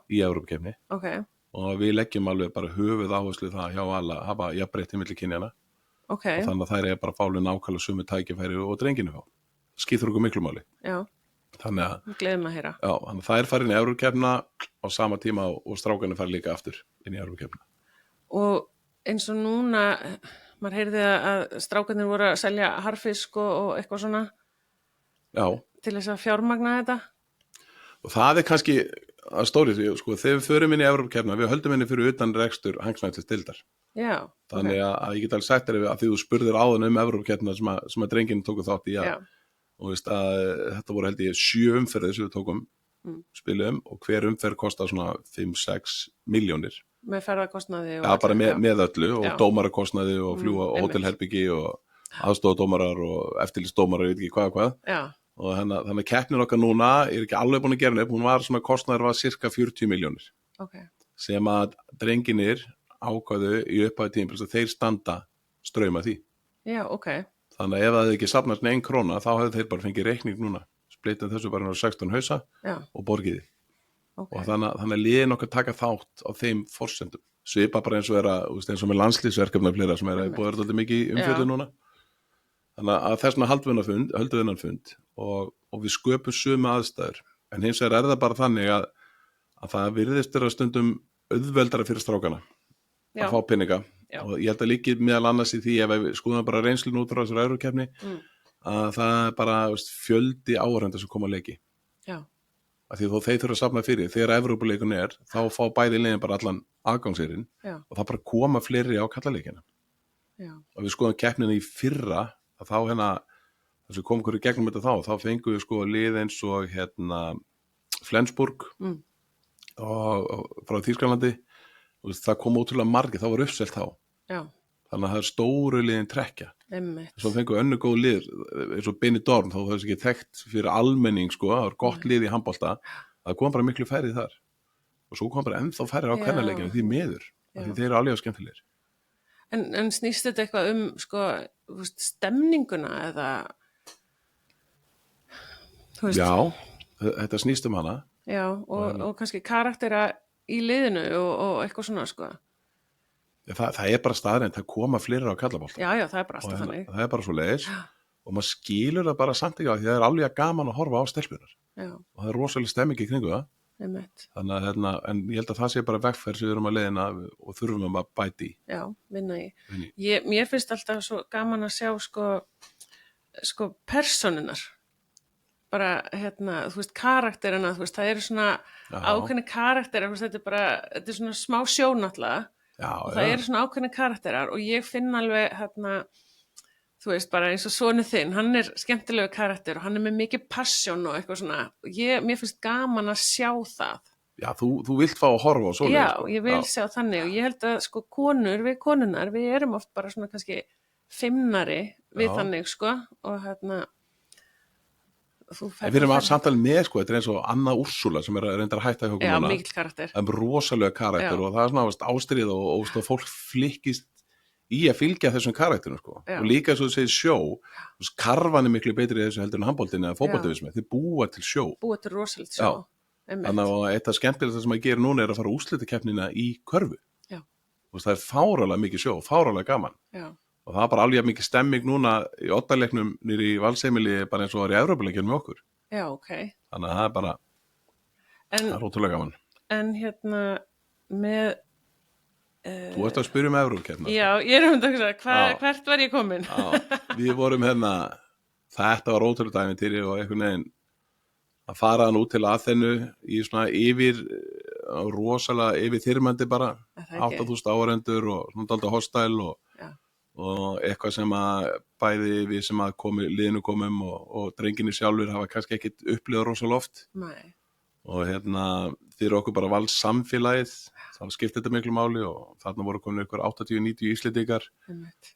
[SPEAKER 3] í Evrópukeppni.
[SPEAKER 2] Ok.
[SPEAKER 3] Og við leggjum alveg bara höfuð áherslu það hjá alla, hafa jafnbreytti milli kynjana.
[SPEAKER 2] Ok.
[SPEAKER 3] Og þannig að þær er bara fálega nákvæmlega sömu tækifæri og drenginu fá. Skiptir okkur miklu máli.
[SPEAKER 2] Já.
[SPEAKER 3] Þannig að,
[SPEAKER 2] gleðum að heyra.
[SPEAKER 3] Já, þannig að þær fara inn í Evrópukeppnina á sama tíma og strákarnir fara líka aftur inn í Evrópukeppnina.
[SPEAKER 2] Og eins og núna, maður heyrði að strákarnir voru að selja harfisk og eitthvað svona.
[SPEAKER 3] Já.
[SPEAKER 2] Til þess að fjármagna þetta.
[SPEAKER 3] Og það er kannski að stórið, sko, þegar við förum inn í Evrópukeppnina, við höldum henni fyrir utan rekstur hangsnættisdeildar.
[SPEAKER 2] Já.
[SPEAKER 3] Þannig að ég get alveg sagt þér að því þú spurðir áðan Evrópukeppnina sem að drenginu tóku þátt í, og veist að þetta voru held ég 7 umferðir sem við tókum spilum og hver umferð kostar svona 5-6 milljónir.
[SPEAKER 2] Með ferðarkostnaði og
[SPEAKER 3] Já, bara með öllu og
[SPEAKER 2] Já.
[SPEAKER 3] dómarakostnaði og fljúga
[SPEAKER 2] einmitt.
[SPEAKER 3] hótelherbyggi og aðstofadómarar og eftirlitsdómarar, ég veit ekki hvað.
[SPEAKER 2] Já,
[SPEAKER 3] Og þannig að keppnin okkar núna ekki alveg búin að gera henni upp, hún var svona kostnaður var cirka 40 milljónir
[SPEAKER 2] ok.
[SPEAKER 3] sem að drenginir ákvæðu í upphæðu tímabils að þeir standa strauma því.
[SPEAKER 2] Já, ok.
[SPEAKER 3] Þannig að ef það hefði ekki safnast með 1 króna þá hefði þeir bara fengið reikning núna. Splitað þessu bara 16 hausa
[SPEAKER 2] Já,
[SPEAKER 3] og borgiði.
[SPEAKER 2] ok.
[SPEAKER 3] Og þannig að liðin okkar taka þátt á þeim forsendum. Svipa bara eins og eins og með landslýsverkefna flera sem búið að vera mikið umfjöldum núna. Þannig að þessna höldum við þennan fund og við sköpum sömu aðstæður. En hins vegar það bara þannig að það virðist vera stundum auðveldara fyrir strákana
[SPEAKER 2] Já.
[SPEAKER 3] að fá peninga.
[SPEAKER 2] Já.
[SPEAKER 3] Og ég held að líkið meðal annars í því ef við skoðum bara reynslun út frá þessari Evrókeppni að það bara fjöldi áhorfenda sem koma að leiki.
[SPEAKER 2] Já,
[SPEAKER 3] Af því þó þeir þurfa að safna fyrir þegar Evrópuleikun þá fá bæði liðin bara allan aðgangsirinn
[SPEAKER 2] já,
[SPEAKER 3] og það bara koma fleiri á kallaleikina.
[SPEAKER 2] já,
[SPEAKER 3] Og við skoðum keppnina í fyrra að þá þess að kom hverju gegnum þetta þá fengum við sko lið eins og Flensburg og frá Þýskalandi og það kom ótrúlega margir, það var uppselt þá.
[SPEAKER 2] já,
[SPEAKER 3] Þannig að það stóru liðin trekkja.
[SPEAKER 2] einmitt.
[SPEAKER 3] Svo fengum við önnur góð lið eins og Benidorm, þá það ekki þekkt fyrir almenning sko, það var gott lið í handbolta, það kom bara miklu færið þar. Og svo kom bara ennþá færið á kvennaleikinu því miður, því þeir eru alveg skemmtilegir.
[SPEAKER 2] En snýst þetta eitthvað sko, þú veist, stemninguna eða, þú veist,
[SPEAKER 3] Já, þetta snýst um hana.
[SPEAKER 2] já og kannski karaktera í liðinu og eitthvað svona, sko.
[SPEAKER 3] Það bara staðreind, það koma fleiri á kallabólta.
[SPEAKER 2] Já, það er bara alltaf þannig.
[SPEAKER 3] Það bara svo leiðis og maður skilur það bara samt ekki á því það alveg gaman að horfa á stelpunar.
[SPEAKER 2] Já,
[SPEAKER 3] Og það rosalega stemming í kringu það.
[SPEAKER 2] einmitt.
[SPEAKER 3] Þannig að en ég held að það sé bara vegferð sem við erum að leiðina og þurfum að bæti í.
[SPEAKER 2] Já, vinna í.
[SPEAKER 3] Vinna
[SPEAKER 2] Mér finnst alltaf svo gaman að sjá sko persónunar. Bara, þú veist, karakterina, þú veist, það eru svona ákveðni karakterar, þú veist, þetta er svona smá sjó náttúrulega. Og það eru svona ákveðni karakterar og ég finn alveg, þú veist, bara eins og sonur þinn, hann er skemmtilegu karakter og hann er með mikið passion og eitthvað svona. Mér finnst gaman að sjá það.
[SPEAKER 3] Já, þú vilt fá að horfa á svoleiðis.
[SPEAKER 2] Já,
[SPEAKER 3] sko.
[SPEAKER 2] ég vil sjá þannig og ég held að sko við konunar, við erum oft bara svona kannski feimnari við þannig sko og
[SPEAKER 3] En við erum að samtala með sko, þetta er eins og Anna Úrsula sem er reyndar að hætta hjá okkur
[SPEAKER 2] Já,
[SPEAKER 3] núna.
[SPEAKER 2] mikill karakter.
[SPEAKER 3] Það er rosalega karakter og það er svona ástríð og fólk flikkist í að fylgja þessum karakterinu sko.
[SPEAKER 2] Já.
[SPEAKER 3] Og líka eins og þú segir sjó, karvan er miklu betri í þessu heldur en handboltinni eða fótboltavismi, þið búa til sjó.
[SPEAKER 2] Búa til rosalegt sjó.
[SPEAKER 3] Þannig að eitt af skemmtilegsta sem að gera núna er að fara úrslitakeppnina í körfu.
[SPEAKER 2] Já.
[SPEAKER 3] Það er fáralega mikið sjó, fáralega gaman.
[SPEAKER 2] Já.
[SPEAKER 3] Og það er bara alveg mikið stemming núna í oddaleiknum nýri í Valsheimili bara eins og var í Evrópuleikjum með okkur.
[SPEAKER 2] Já, ok.
[SPEAKER 3] Þannig að það er bara, það er ótrúlega gaman.
[SPEAKER 2] En með...
[SPEAKER 3] Þú ert að spyrja um Evrópukeppnina.
[SPEAKER 2] Já, ég er að hugsa, hvert var ég komin?
[SPEAKER 3] Já, við vorum þetta var ótrúlega dæmintýri og einhvern veginn að fara út til Aþenu í svona rosalega yfir þyrmandi bara, 8.000 áhorfendur og svona dálítið hostile og eitthvað sem að bæði við sem að liðinu komum og drenginni sjálfur hafa kannski ekkit upplifað rosalega oft.
[SPEAKER 2] Nei.
[SPEAKER 3] Og fyrir okkur bara Vals samfélagið, þá skipti þetta miklu máli og þarna voru komin ykkur 80-90 Íslendingar,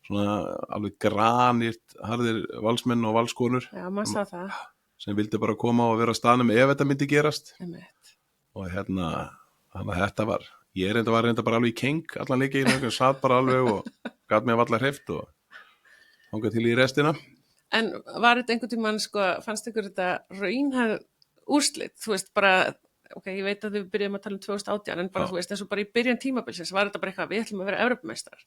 [SPEAKER 3] svona alveg granýrt harðir Valsmenn og Valskonur.
[SPEAKER 2] Já, maður sá það.
[SPEAKER 3] Sem vildi bara koma og vera á staðnum ef þetta myndi gerast. Og þannig að þetta var, ég var reynda bara alveg í keng allan leikinn, satt bara alveg og gat mig af allar hreift og þangað til í restina.
[SPEAKER 2] En var þetta einhvern tímann, fannst ykkur þetta raunhæð úrslit? Þú veist, bara, ok, ég veit að við byrjum að tala um 2018, en bara, þú veist, eins og bara í byrjun tímabilsins, var þetta bara eitthvað, við ætlum að vera Evrópumeistar.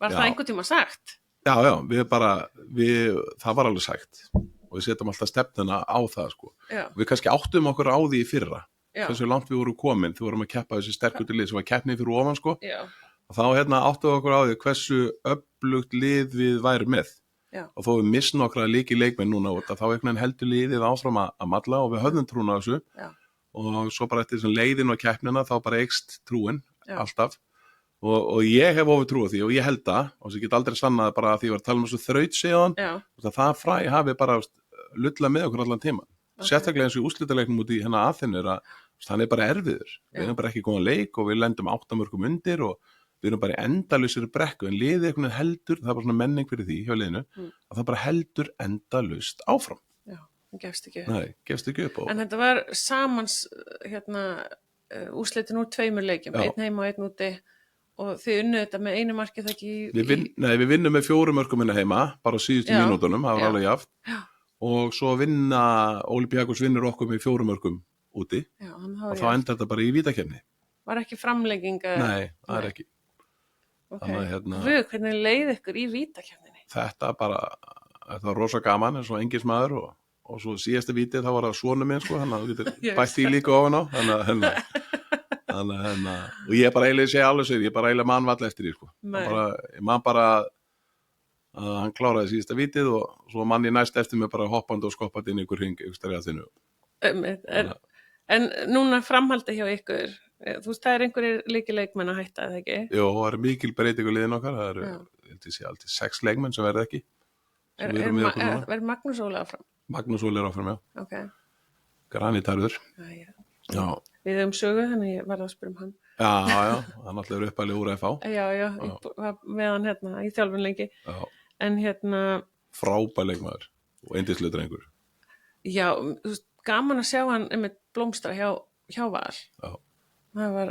[SPEAKER 2] Var það einhvern tímann sagt? Já,
[SPEAKER 3] það var alveg sagt og við setjum alltaf stefnuna á það, sko.
[SPEAKER 2] Já.
[SPEAKER 3] Við kannski áttum okkur á því í fyrra,
[SPEAKER 2] hversu
[SPEAKER 3] langt við vorum komin, þú vorum að keppa þessi sterkutu lið sem var keppnið fyrir ofan, sko.
[SPEAKER 2] Já.
[SPEAKER 3] Og þá áttum við okkur á því hversu öflugt lið við værum með.
[SPEAKER 2] Já.
[SPEAKER 3] Og þó við missum okkur að leikmenn núna út að þá einhvern veginn heldur liðið áfram að malla og við höfðum trúna á þessu.
[SPEAKER 2] Já.
[SPEAKER 3] Og svo bara eftir leiðin og keppnina þá bara eykst trúin alltaf. Og ég hef ofur trú á því og ég held það og þess að ég get aldrei sannað bara að því ég var að tala um þessu þraut síðan. Það fræ hafi bara lulla með okkur allan tíma. sérstaklega eins og í úrslitaleiknum út í hérna Aþenu hann bara erfiður. Við erum bara ekki góðan leik og við lendum 8 mörkum undir og við erum bara í endalausri brekku en liðið einhvern veginn heldur, það er bara svona menning fyrir því hjá liðinu, að það bara heldur endalaust áfram.
[SPEAKER 2] Já, það gefst ekki upp.
[SPEAKER 3] Nei, gefst ekki upp.
[SPEAKER 2] En þetta var samans úrslitin úr 2 leikjum, 1 heima og 1 úti og þið unnuðu þetta með einu marki það ekki
[SPEAKER 3] Við vinnum með 4 mörkum hérna heima, bara á síðustu mínútunum, það var alveg jaft. Og svo Olympiakos vinnur okkur með 4 mörkum úti og þá endar þetta bara í vítakeppni.
[SPEAKER 2] Var ekki framlenging?
[SPEAKER 3] Nei, það er ekki.
[SPEAKER 2] Okay. Hvernig leið ykkur í vítakeppninni?
[SPEAKER 3] Þetta var rosa gaman eins og engismaður og svo síðasta vítið þá var það sonur minn sko, hann bætt því líka ofan á og ég bara eiginlega segi alveg sér, ég bara eiginlega man vall eftir því sko. Ég man bara að hann kláraði síðasta vítið og svo man ég næst eftir mig bara hoppandi og skoppandi inn í ykkur hring ykkur stærri að þinu.
[SPEAKER 2] En núna framhaldi hjá ykkur, þú veist, það er einhverjir líkileikmenn að hætta, eða ekki?
[SPEAKER 3] Jó, það er mikil breyting á liðin okkar, það eru alltið 6 leikmenn sem verða ekki.
[SPEAKER 2] Verður Magnús Óli áfram?
[SPEAKER 3] Magnús Óli áfram, já.
[SPEAKER 2] Ok.
[SPEAKER 3] Granitarður. Já.
[SPEAKER 2] Við sögu, þannig ég verði að spyrja hann.
[SPEAKER 3] Já, hann alltaf er uppalið úr FH.
[SPEAKER 2] Já, ég var með hann hérna í þjálfun lengi.
[SPEAKER 3] Já.
[SPEAKER 2] En
[SPEAKER 3] frábær leikmaður og yndislegur drengur.
[SPEAKER 2] Já, þú veist, gaman að sjá hann einmitt blómstra hjá Val.
[SPEAKER 3] Já.
[SPEAKER 2] Það var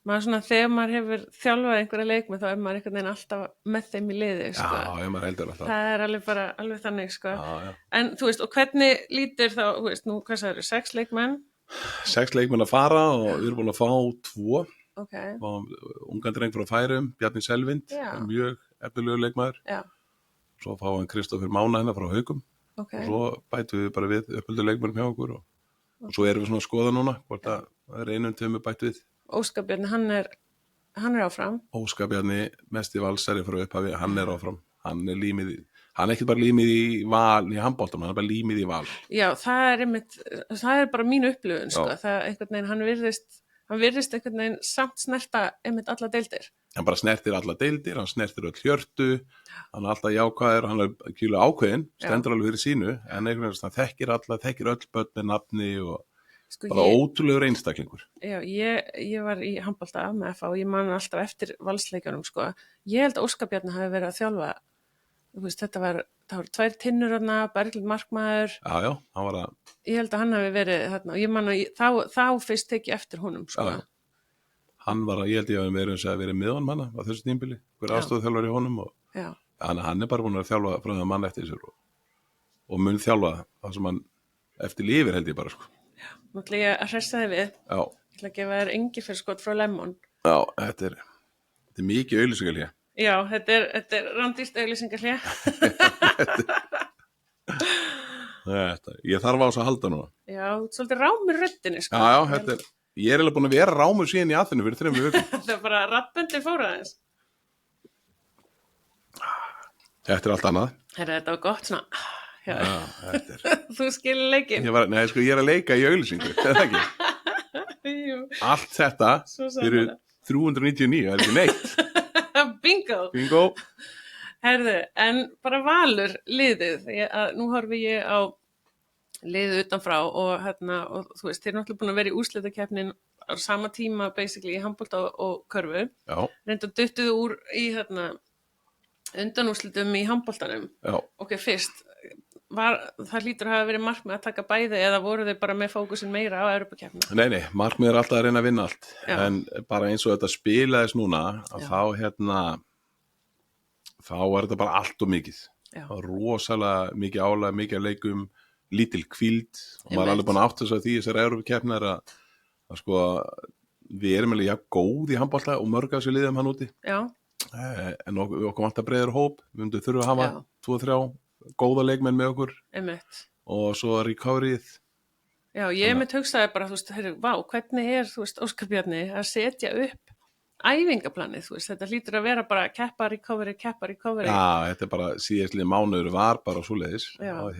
[SPEAKER 2] maður svona þegar maður hefur þjálfað einhverja leikmenn þá er maður einhvern veginn alltaf með þeim í liði sko.
[SPEAKER 3] Já, maður heldur alltaf.
[SPEAKER 2] Það er alveg þannig sko.
[SPEAKER 3] Já.
[SPEAKER 2] En þú veist, og hvernig lítur þá, þú veist, nú hvað sagðirðu, 6 leikmenn?
[SPEAKER 3] 6 leikmenn að fara og við erum búin að fá 2.
[SPEAKER 2] Okay.
[SPEAKER 3] Ungan dreng frá Færeyjum, Bjarni Selvind, mjög efnilegur leikmaður.
[SPEAKER 2] Já.
[SPEAKER 3] Svo fá hann Kristófer Mána hérna frá Haukum.
[SPEAKER 2] Okay.
[SPEAKER 3] Og svo bætum við bara við uppöldu leikmennum hjá okkur og svo erum við svona að skoða núna hvort það er 1-2 bætt við.
[SPEAKER 2] Óskar Bjarni, hann er áfram.
[SPEAKER 3] Óskar Bjarni, mest í valsari frá upphafi, hann er áfram. Hann er ekki bara límið í Val í handboltanum, hann er bara límið í Val. Já,
[SPEAKER 2] það er bara mín upplifun sko. Það einhvern veginn, hann virðist einhvern veginn samt snerta einmitt alla deildir.
[SPEAKER 3] Hann bara snertir alla deildir, hann snertir öll hjörtu, hann er alltaf jákvæður, hann er kýlu ákveðin, stendur alveg fyrir sínu, en einhvern veginn hann þekkir öll börn með nafni og sko, bara ótrúlegur einstaklingur. Já,
[SPEAKER 2] ég var í handbolta með FH og ég man alltaf eftir valsleikjunum sko. Ég held að Óskar Bjarni hafi verið að þjálfa, þú veist, það var 2 tinnur þarna, Berglind markmaður.
[SPEAKER 3] Já, hann var að.
[SPEAKER 2] Ég held að hann hafi verið þarna og ég man að þá fyrst tekið eftir honum sko.
[SPEAKER 3] Já. Hann var ég held ég að verið með honum hana á þessu tímabili, hver aðstofþjálfari í honum og hann er bara búin að þjálfa frá það mann eftir sér og mun þjálfa það sem hann eftir lifir held ég bara sko.
[SPEAKER 2] Já, nú ætla ég að hressa þig við.
[SPEAKER 3] Já.
[SPEAKER 2] Ég ætla að gefa þér engiferskot frá Lemon.
[SPEAKER 3] Já, þetta er mikið auglýsingahlé.
[SPEAKER 2] Já, þetta er rándýrt auglýsingahlé.
[SPEAKER 3] Ég þarf á þess að halda núna.
[SPEAKER 2] Já, svolítið rámur röddinni sko.
[SPEAKER 3] Já, þetta er ég er eiginlega búin að vera rámur síðan í Aþenu fyrir 3 vikum.
[SPEAKER 2] Það er bara raddböndin fór aðeins.
[SPEAKER 3] Þetta er allt annað.
[SPEAKER 2] Þetta var gott svona.
[SPEAKER 3] Já, þetta er.
[SPEAKER 2] Þú skilur leikinn.
[SPEAKER 3] Nei, sko, ég er að leika í auglýsingu, er það ekki?
[SPEAKER 2] Jú.
[SPEAKER 3] Allt þetta fyrir 399, það er ekki neitt.
[SPEAKER 2] Bingo. Herðu, en bara Valur liðið. Nú horfi ég á liðið utanfrá og þú veist, þeir eru náttúrulega búin að vera í úrslitakeppnin á sama tíma basically í handbolta og körfu.
[SPEAKER 3] Já.
[SPEAKER 2] Reyndar duttuðu úr í undanúrslitum í handboltanum.
[SPEAKER 3] Já.
[SPEAKER 2] Ok, fyrst, það hlýtur að hafa verið markmið að taka bæði eða voru þeir bara með fókusin meira á Evrópukeppnina?
[SPEAKER 3] Nei, markmið er alltaf að reyna að vinna allt. Já. En bara eins og þetta spilaðist núna, þá er þetta bara allt og mikið. Já. Rosalega mikið álag, mikið leikum, lítil hvíld og maður er alveg búin að átta sig á því þessar Evrópukeppnir að sko við erum alveg góð í handbolta og mörg af þessu liðum hann úti. Já. En okkur vantar breiður hóp, við myndum þurfa að hafa 2-3 góða leikmenn með okkur. Einmitt. Og svo recoveryið. Já, ég mitt hugsaði bara, þú veist, hvernig er, þú veist, Óskar Bjarni að setja upp æfingaplanið, þú veist, þetta hlýtur að vera bara keppa, recovery. Já, þetta er bara síðastliðið mánuður var bara svoleiðis. Já, og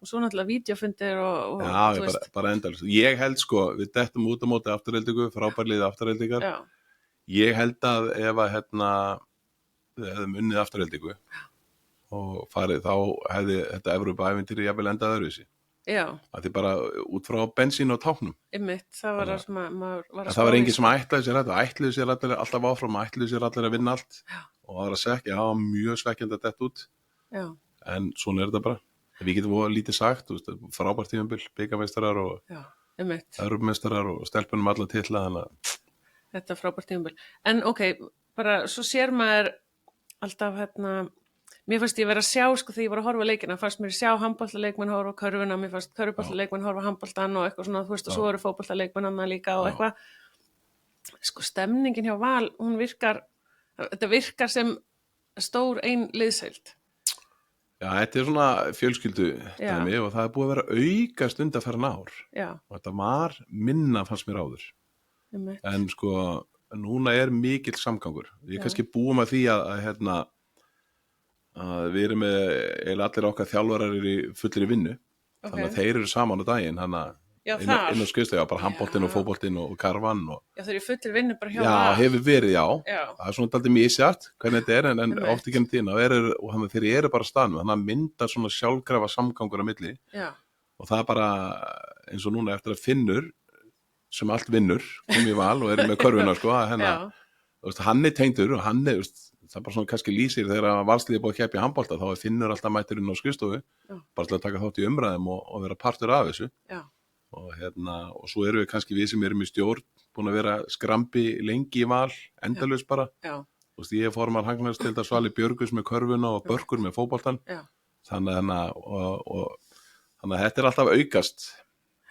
[SPEAKER 3] svo náttúrulega vídeofundir og já, þú veist. Bara endalaust. Ég held sko, við dettum út á móti afturheldingu, frábærliðið afturheldingar. Já. Ég held að ef að við hefðum unnið afturheldingu og farið, þá hefði þetta Evrópuævintýri jafnvel endað öðruvísi.
[SPEAKER 2] Já,
[SPEAKER 3] að því bara út frá bensín og táknum.
[SPEAKER 2] einmitt, það var það sem maður var
[SPEAKER 3] En
[SPEAKER 2] að
[SPEAKER 3] það var
[SPEAKER 2] spá í,
[SPEAKER 3] enginn sem ætlaði sér þetta, ætluðu sér allir alltaf áfram, ætluðu sér allir að vinna allt og það var að sekja, það var mjög svekkjandi að detta út,
[SPEAKER 2] Já,
[SPEAKER 3] en svona þetta bara. Við getum voða lítið sagt, þú veist, frábært tímabil, bikarmeistarar og
[SPEAKER 2] já, einmitt,
[SPEAKER 3] Evrópumeistarar og stelpunum alla titla, þannig að
[SPEAKER 2] þetta er frábært tímabil. En ok, bara svo sér maður alltaf mér fannst ég vera að sjá, sko, þegar ég var að horfa á leikina, fannst mér sjá handboltaleikmenn horfa á körfuna, mér fannst körfuboltaleikmenn horfa á handboltan og eitthvað svona, þú veist, og svo eru fótboltaleikmenn annað líka og eitthvað. Sko, stemningin hjá Val, þetta virkar sem stór ein liðsheild.
[SPEAKER 3] já, þetta er svona fjölskyldu dæmi og það er búið að vera aukast undanfarin ár
[SPEAKER 2] Já,
[SPEAKER 3] og þetta var minna fannst mér áður.
[SPEAKER 2] einmitt,
[SPEAKER 3] En sko, núna er mikill samgangur. Við kannski búum að því að við erum með eiginlega allir okkar þjálfarar eru í fullri vinnu. Þannig að þeir eru saman á daginn, inn á skrifstofu, bara handboltinn og fótboltinn og karvan.
[SPEAKER 2] Já, þeir eru fullir vinnu bara hjá
[SPEAKER 3] Já,
[SPEAKER 2] Val.
[SPEAKER 3] hefur verið, já.
[SPEAKER 2] Já.
[SPEAKER 3] Það er svona daldið misjart hvernig þetta er, en oft ekki enn tíðina. Og þannig að þeir eru bara á staðnum, þannig að mynda svona sjálfkrafa samgangur á milli.
[SPEAKER 2] Já,
[SPEAKER 3] Og það er bara eins og núna eftir að Finnur, sem allt vinnur, kom í Val og er með körfuna, sko, að hann er tengdur og hann er, það er bara svona kannski lýsir þegar Valsliðið búið að keppa í handbolta, þá er Finnur alltaf mætturinn á skrifstofu, bara til að taka þátt í umræðum og vera partur af þessu.
[SPEAKER 2] já,
[SPEAKER 3] Og svo erum við kannski við sem erum í stjórn búin að vera skrambi lengi í Val, endalaust bara.
[SPEAKER 2] já,
[SPEAKER 3] Ég er formar Hagnarsdeildar Svali Björgus með körfuna og Börkur með fótboltan.
[SPEAKER 2] já,
[SPEAKER 3] Þannig að þetta er alltaf aukast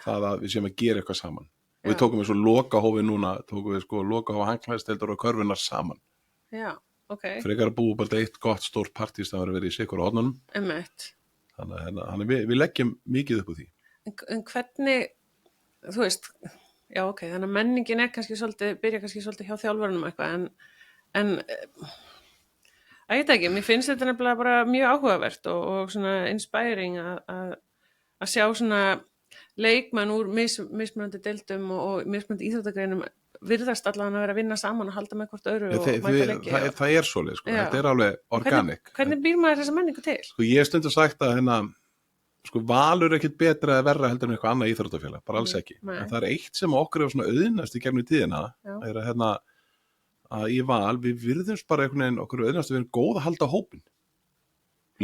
[SPEAKER 3] það að við séum að gera eitthvað saman. Og við tókum við svo lokahófi núna, lokahófi Hagnarsdeildar og körfunar saman.
[SPEAKER 2] já, ok,
[SPEAKER 3] Frekar að búa bara eitt gott stórt partís það var að vera í sikur á hornunum.
[SPEAKER 2] einmitt.
[SPEAKER 3] Þannig að við leggjum mikið upp úr því.
[SPEAKER 2] En hvernig, þú veist, já, ok, þannig að menningin er kannski byrja kannski svolítið hjá þjálfarunum eitthvað, en að ég veit ekki, mér finnst þetta nefnilega bara mjög áhugavert og svona inspiring að sjá svona leikmenn úr mismunandi deildum og mismunandi íþróttagreinum virðast allan að vera að vinna saman og halda með hvort öðru og mæta leiki.
[SPEAKER 3] Það er svoleið, sko. Þetta er alveg organic.
[SPEAKER 2] Hvernig býr maður þessa menningu til?
[SPEAKER 3] Sko, ég hef stundum sagt að Valur er ekkit betra eða verra heldur en eitthvað annað íþróttafélag, bara alls ekki. En það er eitt sem okkur er svona auðnast í gegnum tíðina, er að í Val við virðumst bara einhvern veginn okkur auðnast að við erum góð að halda hópin.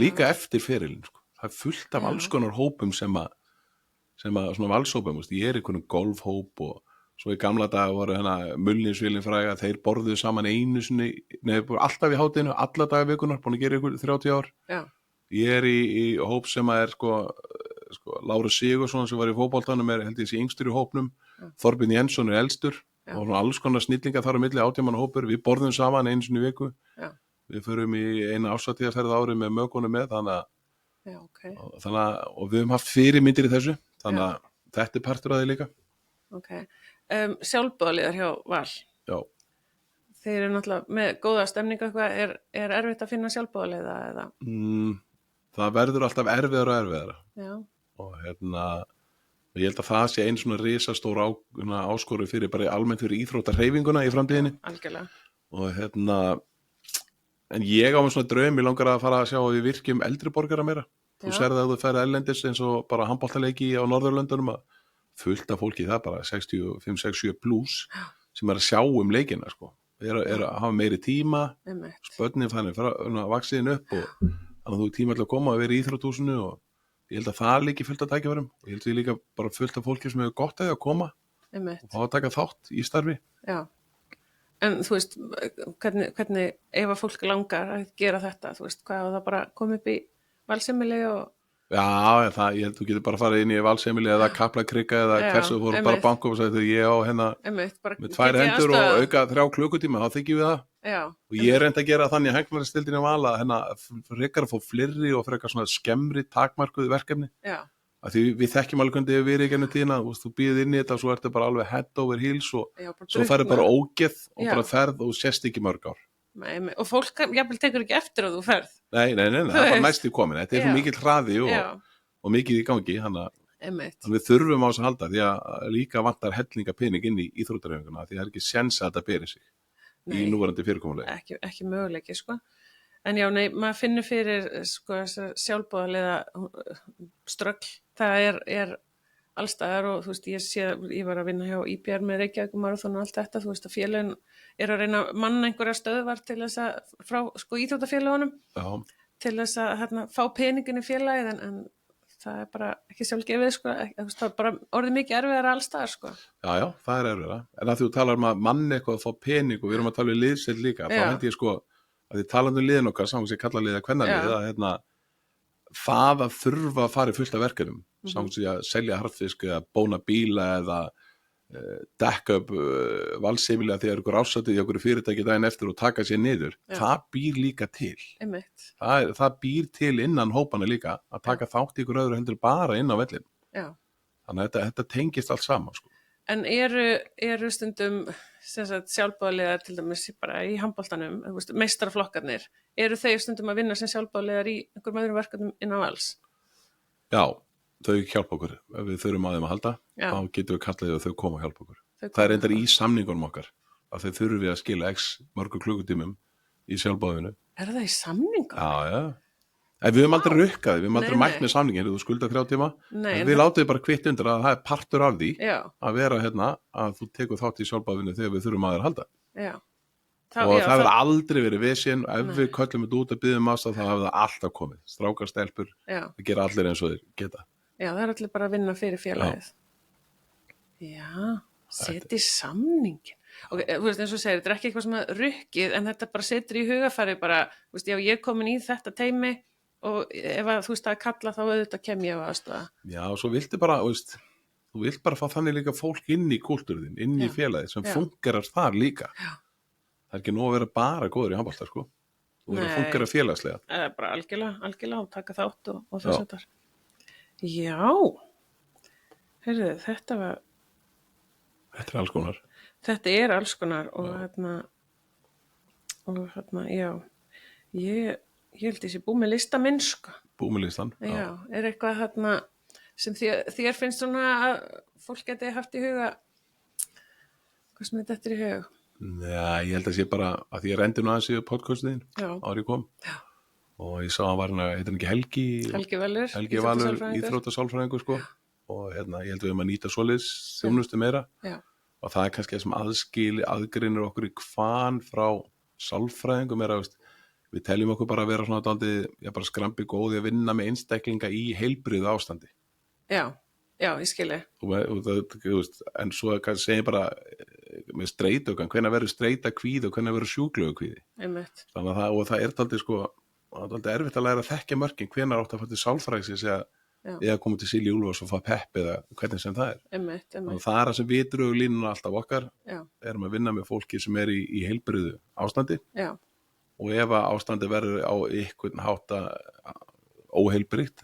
[SPEAKER 3] Líka eftir ferilinn, sko. Það er fullt af alls konar hópum sem að svona valshópum, ég er einhvern golfhóp og svo í gamla daga voru Mullinsvilin fræga, þeir borðuðu saman einu sinni, alltaf í hátinu, alla daga vikunar, búin að gera ykkur 30 ár.
[SPEAKER 2] Já.
[SPEAKER 3] Ég er í hóp sem er Lárus Sigursson sem var í fótboltanum held ég sé yngstur í hópnum, Þorbjörn Jensson er elstur og svona alls konar snillingar þar á milli 18 manna hópur, við borðum saman einu sinni í viku. Við förum í eina árshátíðarferð á ári með mögunum með, þannig að og við höfum haft fyrirmyndir í þessu, þannig að þetta er partur af því líka.
[SPEAKER 2] Ok, sjálfboðaliðar hjá Val.
[SPEAKER 3] Já.
[SPEAKER 2] Þeir eru náttúrulega með góða stemningu eitthvað, er erfitt að finna sjálfboðaliða eða?
[SPEAKER 3] Það verður alltaf erfiðara og erfiðara.
[SPEAKER 2] Já.
[SPEAKER 3] Og ég held að það sé einu svona risastór áskoru fyrir bara almennt fyrir íþróttahreyfinguna í framtíðinni.
[SPEAKER 2] Algjörlega.
[SPEAKER 3] Og en ég á með svona draum, ég langar að fara að sjá að við virkjum eldri borgara meira. Þú sérði að þú ferð erlendis eins og bara handboltaleiki á Norðurlöndunum að fullt af fólki það bara 65, 67 plus sem er að sjá leikina, sko. Er að hafa meiri tíma, börnin þannig vaxiðin upp og þannig að þú tíma til að koma og vera í íþróttúsinu og ég held að það líki fullt af tækifærum og ég held að ég líka bara fullt af fólki sem hefur gott að koma og fá að taka þátt í starfi.
[SPEAKER 2] Já, en þú veist, hvernig ef að fólk langar að gera þetta, þú veist, hvað það bara koma upp í valsemili og...
[SPEAKER 3] Já, ég held að þú getur bara farið inn í valsemili eða Kaplakrika eða hversu þú fóru bara banka og sagði ég á með 2 hendur og auka 3 klukkutíma, þá þykjum við það.
[SPEAKER 2] Já. Og
[SPEAKER 3] ég reyndi að gera þannig að Hagnarsdeildinni Val að frekar að fá fleiri og frekar svona skemmri takmarkuð verkefni.
[SPEAKER 2] Já.
[SPEAKER 3] Að því við þekkjum alveg hvernig við erum í gennum tíðina, þú býðir inn í þetta og svo ertu bara alveg head over heels og svo færðu bara ógeð og bara ferð og sést ekki mörg ár.
[SPEAKER 2] Og fólk jafnvel tekur ekki eftir að þú ferð.
[SPEAKER 3] Nei, það er bara næst í komin. Þetta er svo mikill hraði og mikið í gangi, þannig að við þurfum á þess að halda því að líka vantar hellinga pening inn í íþróttarhreyfinguna því það er ekki séns að þetta beri sig í núverandi fyrirkomulegi.
[SPEAKER 2] Ekki möguleiki, sko. En já, nei, maður finnur fyrir sko þessar sjálfboðaliða ströggl, það er allstaðar og þú veist, ég var að vinna hjá IBR með Reykjavík Marathon og allt þetta, þú veist að félögin að reyna að manna einhverja stöðvar til þess að frá sko íþróttafélögunum til þess að fá peningin í félagið en það er bara ekki sjálfgefið sko, það er bara orðið mikið erfiðara allstaðar sko.
[SPEAKER 3] Já, það er erfiðara, en að þú talar að manna eitthvað að fá pening og við erum að tala um liðsett líka, þá held ég sko að þið talandi um liðin okkar, saman sem kalla liða kvennalið, að það að þurfa að fara í fullt af verkefnum, saman sem að selja harðfisk eða bóna bíla eða dekka upp valsheimili að því að ykkur ásatið í okkur fyrirtæki daginn eftir og taka sér niður, það býr líka til. Það býr til innan hópana líka að taka þátt í ykkur öðru heldur bara inn á vellin. Þannig að þetta tengist allt saman sko.
[SPEAKER 2] En eru stundum sjálfboðaliðar til dæmis bara í handboltanum, meistaraflokkarnir, eru þeir stundum að vinna sem sjálfboðaliðar í einhverjum öðrum verkefnum inn á Vals?
[SPEAKER 3] Já, þau hjálpa okkur. Ef við þurfum að þeim að halda, þá getum við kallað og þau koma að hjálpa okkur. Það er reyndar í samningunum okkar að þau þurfum við að skila x mörgum klukkutímum í sjálfboðinu.
[SPEAKER 2] Er það í samningunum?
[SPEAKER 3] Já. En við höfum aldrei rukkaði, við höfum aldrei mætt með samningin, þú skuldar 3 tíma, en við látum bara kvitt undir að það er partur af því að vera að þú tekur þátt í sjálfboðinu þegar við þurfum að þér halda. Og það hefur aldrei verið vesinn, ef við köllum þetta út að biðja aðstoð, þá hefur það alltaf komið. Strákar, stelpur, það gera allir eins og þeir geta. Já,
[SPEAKER 2] það er allir bara að vinna fyrir félagið. Já, setja í samningin. Og þú veist eins og segir, þetta er ekki eitthvað sem að rukkið, en þetta bara setur í hugafæri bara, þú veist, já, ég er komin í þetta teymi og ef að þú veist að kalla þá auðvitað kem ég á aðstoða.
[SPEAKER 3] Já, og svo viltu bara, þú vilt bara fá þannig líka fólk inn í kúltúrinn, inn í félagið sem fungerar þar líka. Það er ekki nóg að vera bara góður í handbolta, sko. Þú verður að fungera félagslega.
[SPEAKER 2] Bara algjörlega og taka þátt og þess að þar. Já, heyrðu, þetta er
[SPEAKER 3] alls konar.
[SPEAKER 2] Þetta er alls konar og já, ég held þessi búið með lista minn, sko.
[SPEAKER 3] Búið með listan?
[SPEAKER 2] Já, er eitthvað sem þér finnst svona að fólk geti haft í huga, hvað sem þetta er í hug?
[SPEAKER 3] Já, ég held að sé bara að því ég rendi nú aðeins í podcastiðin árið kom og ég sá að hann var heitir hann ekki Helgi Valur íþróttasálfræðingur sko og ég held við að nýta svoleiðis þjónustu meira og það er kannski þessum aðgreinir okkur í kvan frá sálfræðingum við teljum okkur bara að vera svona dálítið bara skrambi góði að vinna með einstaklinga í heilbrigðu ástandi. Já, ég skilji. En svo segir bara með streitugan, hvenær verður streita kvíði og hvenær verður sjúklegu kvíði. Þannig að það er dálítið erfitt að læra að þekkja mörkin, hvenær átt að fara til sálfræðings eða koma til Silju Úlfars og fá pepp eða hvernig sem það er. Þannig að það er það sem við drögum línuna alltaf okkar, erum að vinna með fólki sem er í heilbrigðu ástandi. Já. Og ef að ástandi verður á einhvern hátt óheilbrigt,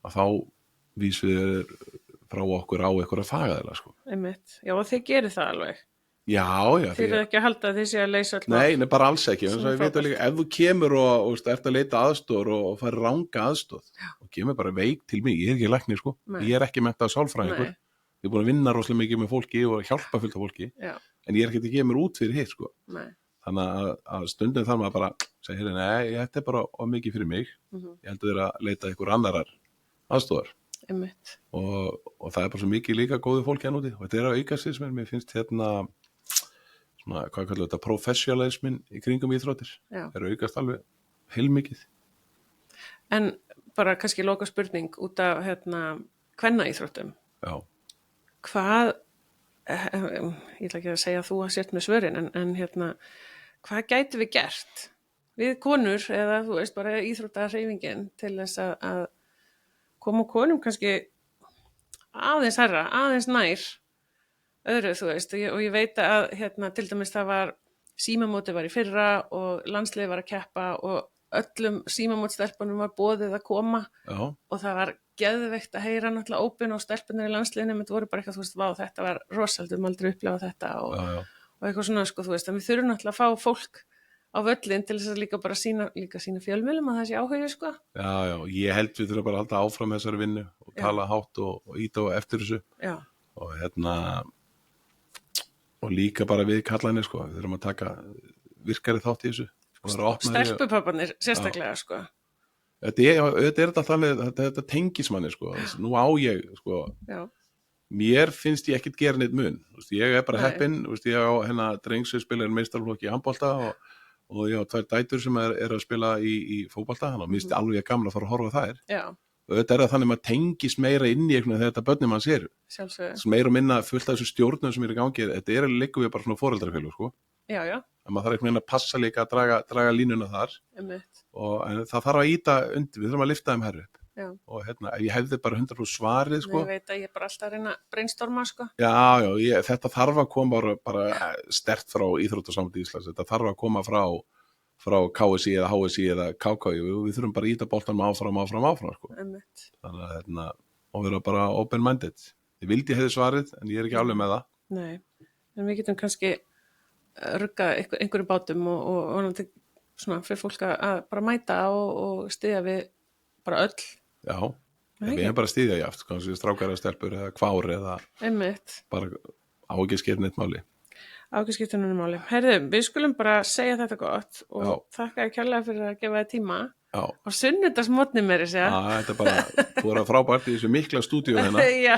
[SPEAKER 3] að þá vísum við frá okkur á einhverja fagaðila, sko.
[SPEAKER 2] Já, og þið gerir það alveg.
[SPEAKER 3] Já.
[SPEAKER 2] Þið eru ekki að halda að þið sé að leysa alltaf.
[SPEAKER 3] Nei, bara alls ekki. Ef þú kemur og ert að leita aðstoð og fær ranga aðstoð, og kemur bara veik til mig, ég er ekki læknir, sko. Ég er ekki menntað sálfræðingur. Ég er búin að vinna rosalega mikið með fólki og hjálpa fullt af fólki, en ég er ekki að kemur út fyrir hitt, sko. Nei. Þannig að stundum þarf maður bara að segja, nei, þetta er bara mikið fyrir mig. Ég heldur þér að leita ykkur annarar aðstofar. Og það er bara svo mikið líka góðu fólki að núti. Og þetta er að auka sig sem mér finnst svona, hvað kallar þetta, professionalismin í kringum íþróttir. Það er aukast alveg heilmikið.
[SPEAKER 2] En bara kannski loka spurning út af kvennaíþróttum. Já. Hvað, ég ætla ekki að segja að þú að sért með svörin, en hvað gætum við gert við konur eða þú veist bara íþróttahreyfingin til þess að koma konum kannski aðeins herra, aðeins nær öðru þú veist og ég veit að til dæmis það var símamótið var í fyrra og landslið var að keppa og öllum símamótstelpunum var boðið að koma og það var geðveikt að heyra náttúrulega ópin og stelpunir í landsliðinu, þetta voru bara eitthvað, þú veist, vá, þetta var rosalega, aldrei upplifað þetta og eitthvað svona, sko, þú veist, en við þurfum náttúrulega að fá fólk á völlin til þess að líka bara sína fjölmiðlum að það sé áhuga, sko. Já,
[SPEAKER 3] ég held við þurfum bara að halda áfram þessari vinnu og tala hátt og íta og eftir þessu og og líka bara við kallanir, sko, við þurfum að taka virkari þátt í þessu.
[SPEAKER 2] stelpupapparnir sérstaklega, sko.
[SPEAKER 3] Þetta er þetta þannig, þetta tengismanni, sko. Nú á ég, sko,
[SPEAKER 2] Já.
[SPEAKER 3] mér finnst ég ekkert gera neitt mun. Ég er bara
[SPEAKER 2] Nei.
[SPEAKER 3] heppinn, ég á hérna dreng sem spilar meistaraflokki í handbolta og ég á 2 dætur sem er að spila í fótbolta, þannig að mér finnst alveg gaman að fara að horfa á þær.
[SPEAKER 2] Já,
[SPEAKER 3] Og þetta það þannig að maður tengist meira inn í einhvern veginn þegar þetta börnum manns eru.
[SPEAKER 2] sjálfsögðu.
[SPEAKER 3] Meira og minna fullt af þessum stjórnum sem eru í gangi, þetta liggur við bara svona foreldrafélög, sko.
[SPEAKER 2] Já,
[SPEAKER 3] En maður þarf einhvern veginn að passa líka að draga línuna þar.
[SPEAKER 2] einmitt.
[SPEAKER 3] En það þarf að íta undir, við þurfum að lifta þeim herru upp.
[SPEAKER 2] Já.
[SPEAKER 3] Og ég hefði bara 100% svarið, sko.
[SPEAKER 2] Ég veit að ég er bara alltaf að reyna að brainstorma, sko.
[SPEAKER 3] Já, þetta þarf að koma bara sterkt frá Íþróttasambandi Íslands, þetta þarf að koma frá KSI eða HSI eða KKI, við þurfum bara að íta boltanum áfram, sko.
[SPEAKER 2] Einmitt.
[SPEAKER 3] Þannig að og vera bara open-minded. Ég vildi hefði svarið, en ég er ekki alveg með það.
[SPEAKER 2] Nei, en við getum kannski ruggað einhverjum bátum og vonandi svona fyrir fólk að bara mæta og styðja við bara öll.
[SPEAKER 3] Já, við erum bara að styðja jáft, kannski strákar eða stelpur eða kvár eða
[SPEAKER 2] Einmitt.
[SPEAKER 3] bara á ekki skipta neitt máli.
[SPEAKER 2] Ákveðskiptunum máli. Herðu, við skulum bara segja þetta gott og
[SPEAKER 3] Já.
[SPEAKER 2] þakka þér kærlega fyrir að gefa þér tíma.
[SPEAKER 3] Já,
[SPEAKER 2] Á sunnudagsmotni meiri segja.
[SPEAKER 3] þetta er bara, þú er að frábært í þessu mikla stúdíu hérna.
[SPEAKER 2] Já,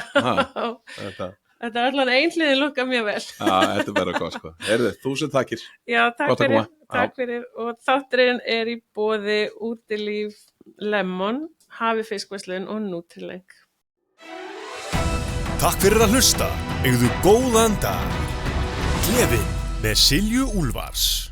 [SPEAKER 3] Þetta
[SPEAKER 2] þetta er allan einhliðin lukka mjög vel.
[SPEAKER 3] þetta er bara gott, sko. Heyrðu, 1000 takkir.
[SPEAKER 2] Já, takk
[SPEAKER 3] Gott að
[SPEAKER 2] fyrir,
[SPEAKER 3] koma.
[SPEAKER 2] takk fyrir. Og þátturinn er í boði Útilíf Lemon, Hafi fiskverslun og Nutrileng.
[SPEAKER 1] Takk fyrir að hlusta. Eigðu góðan dag. Gleðin með Silju Úlfars.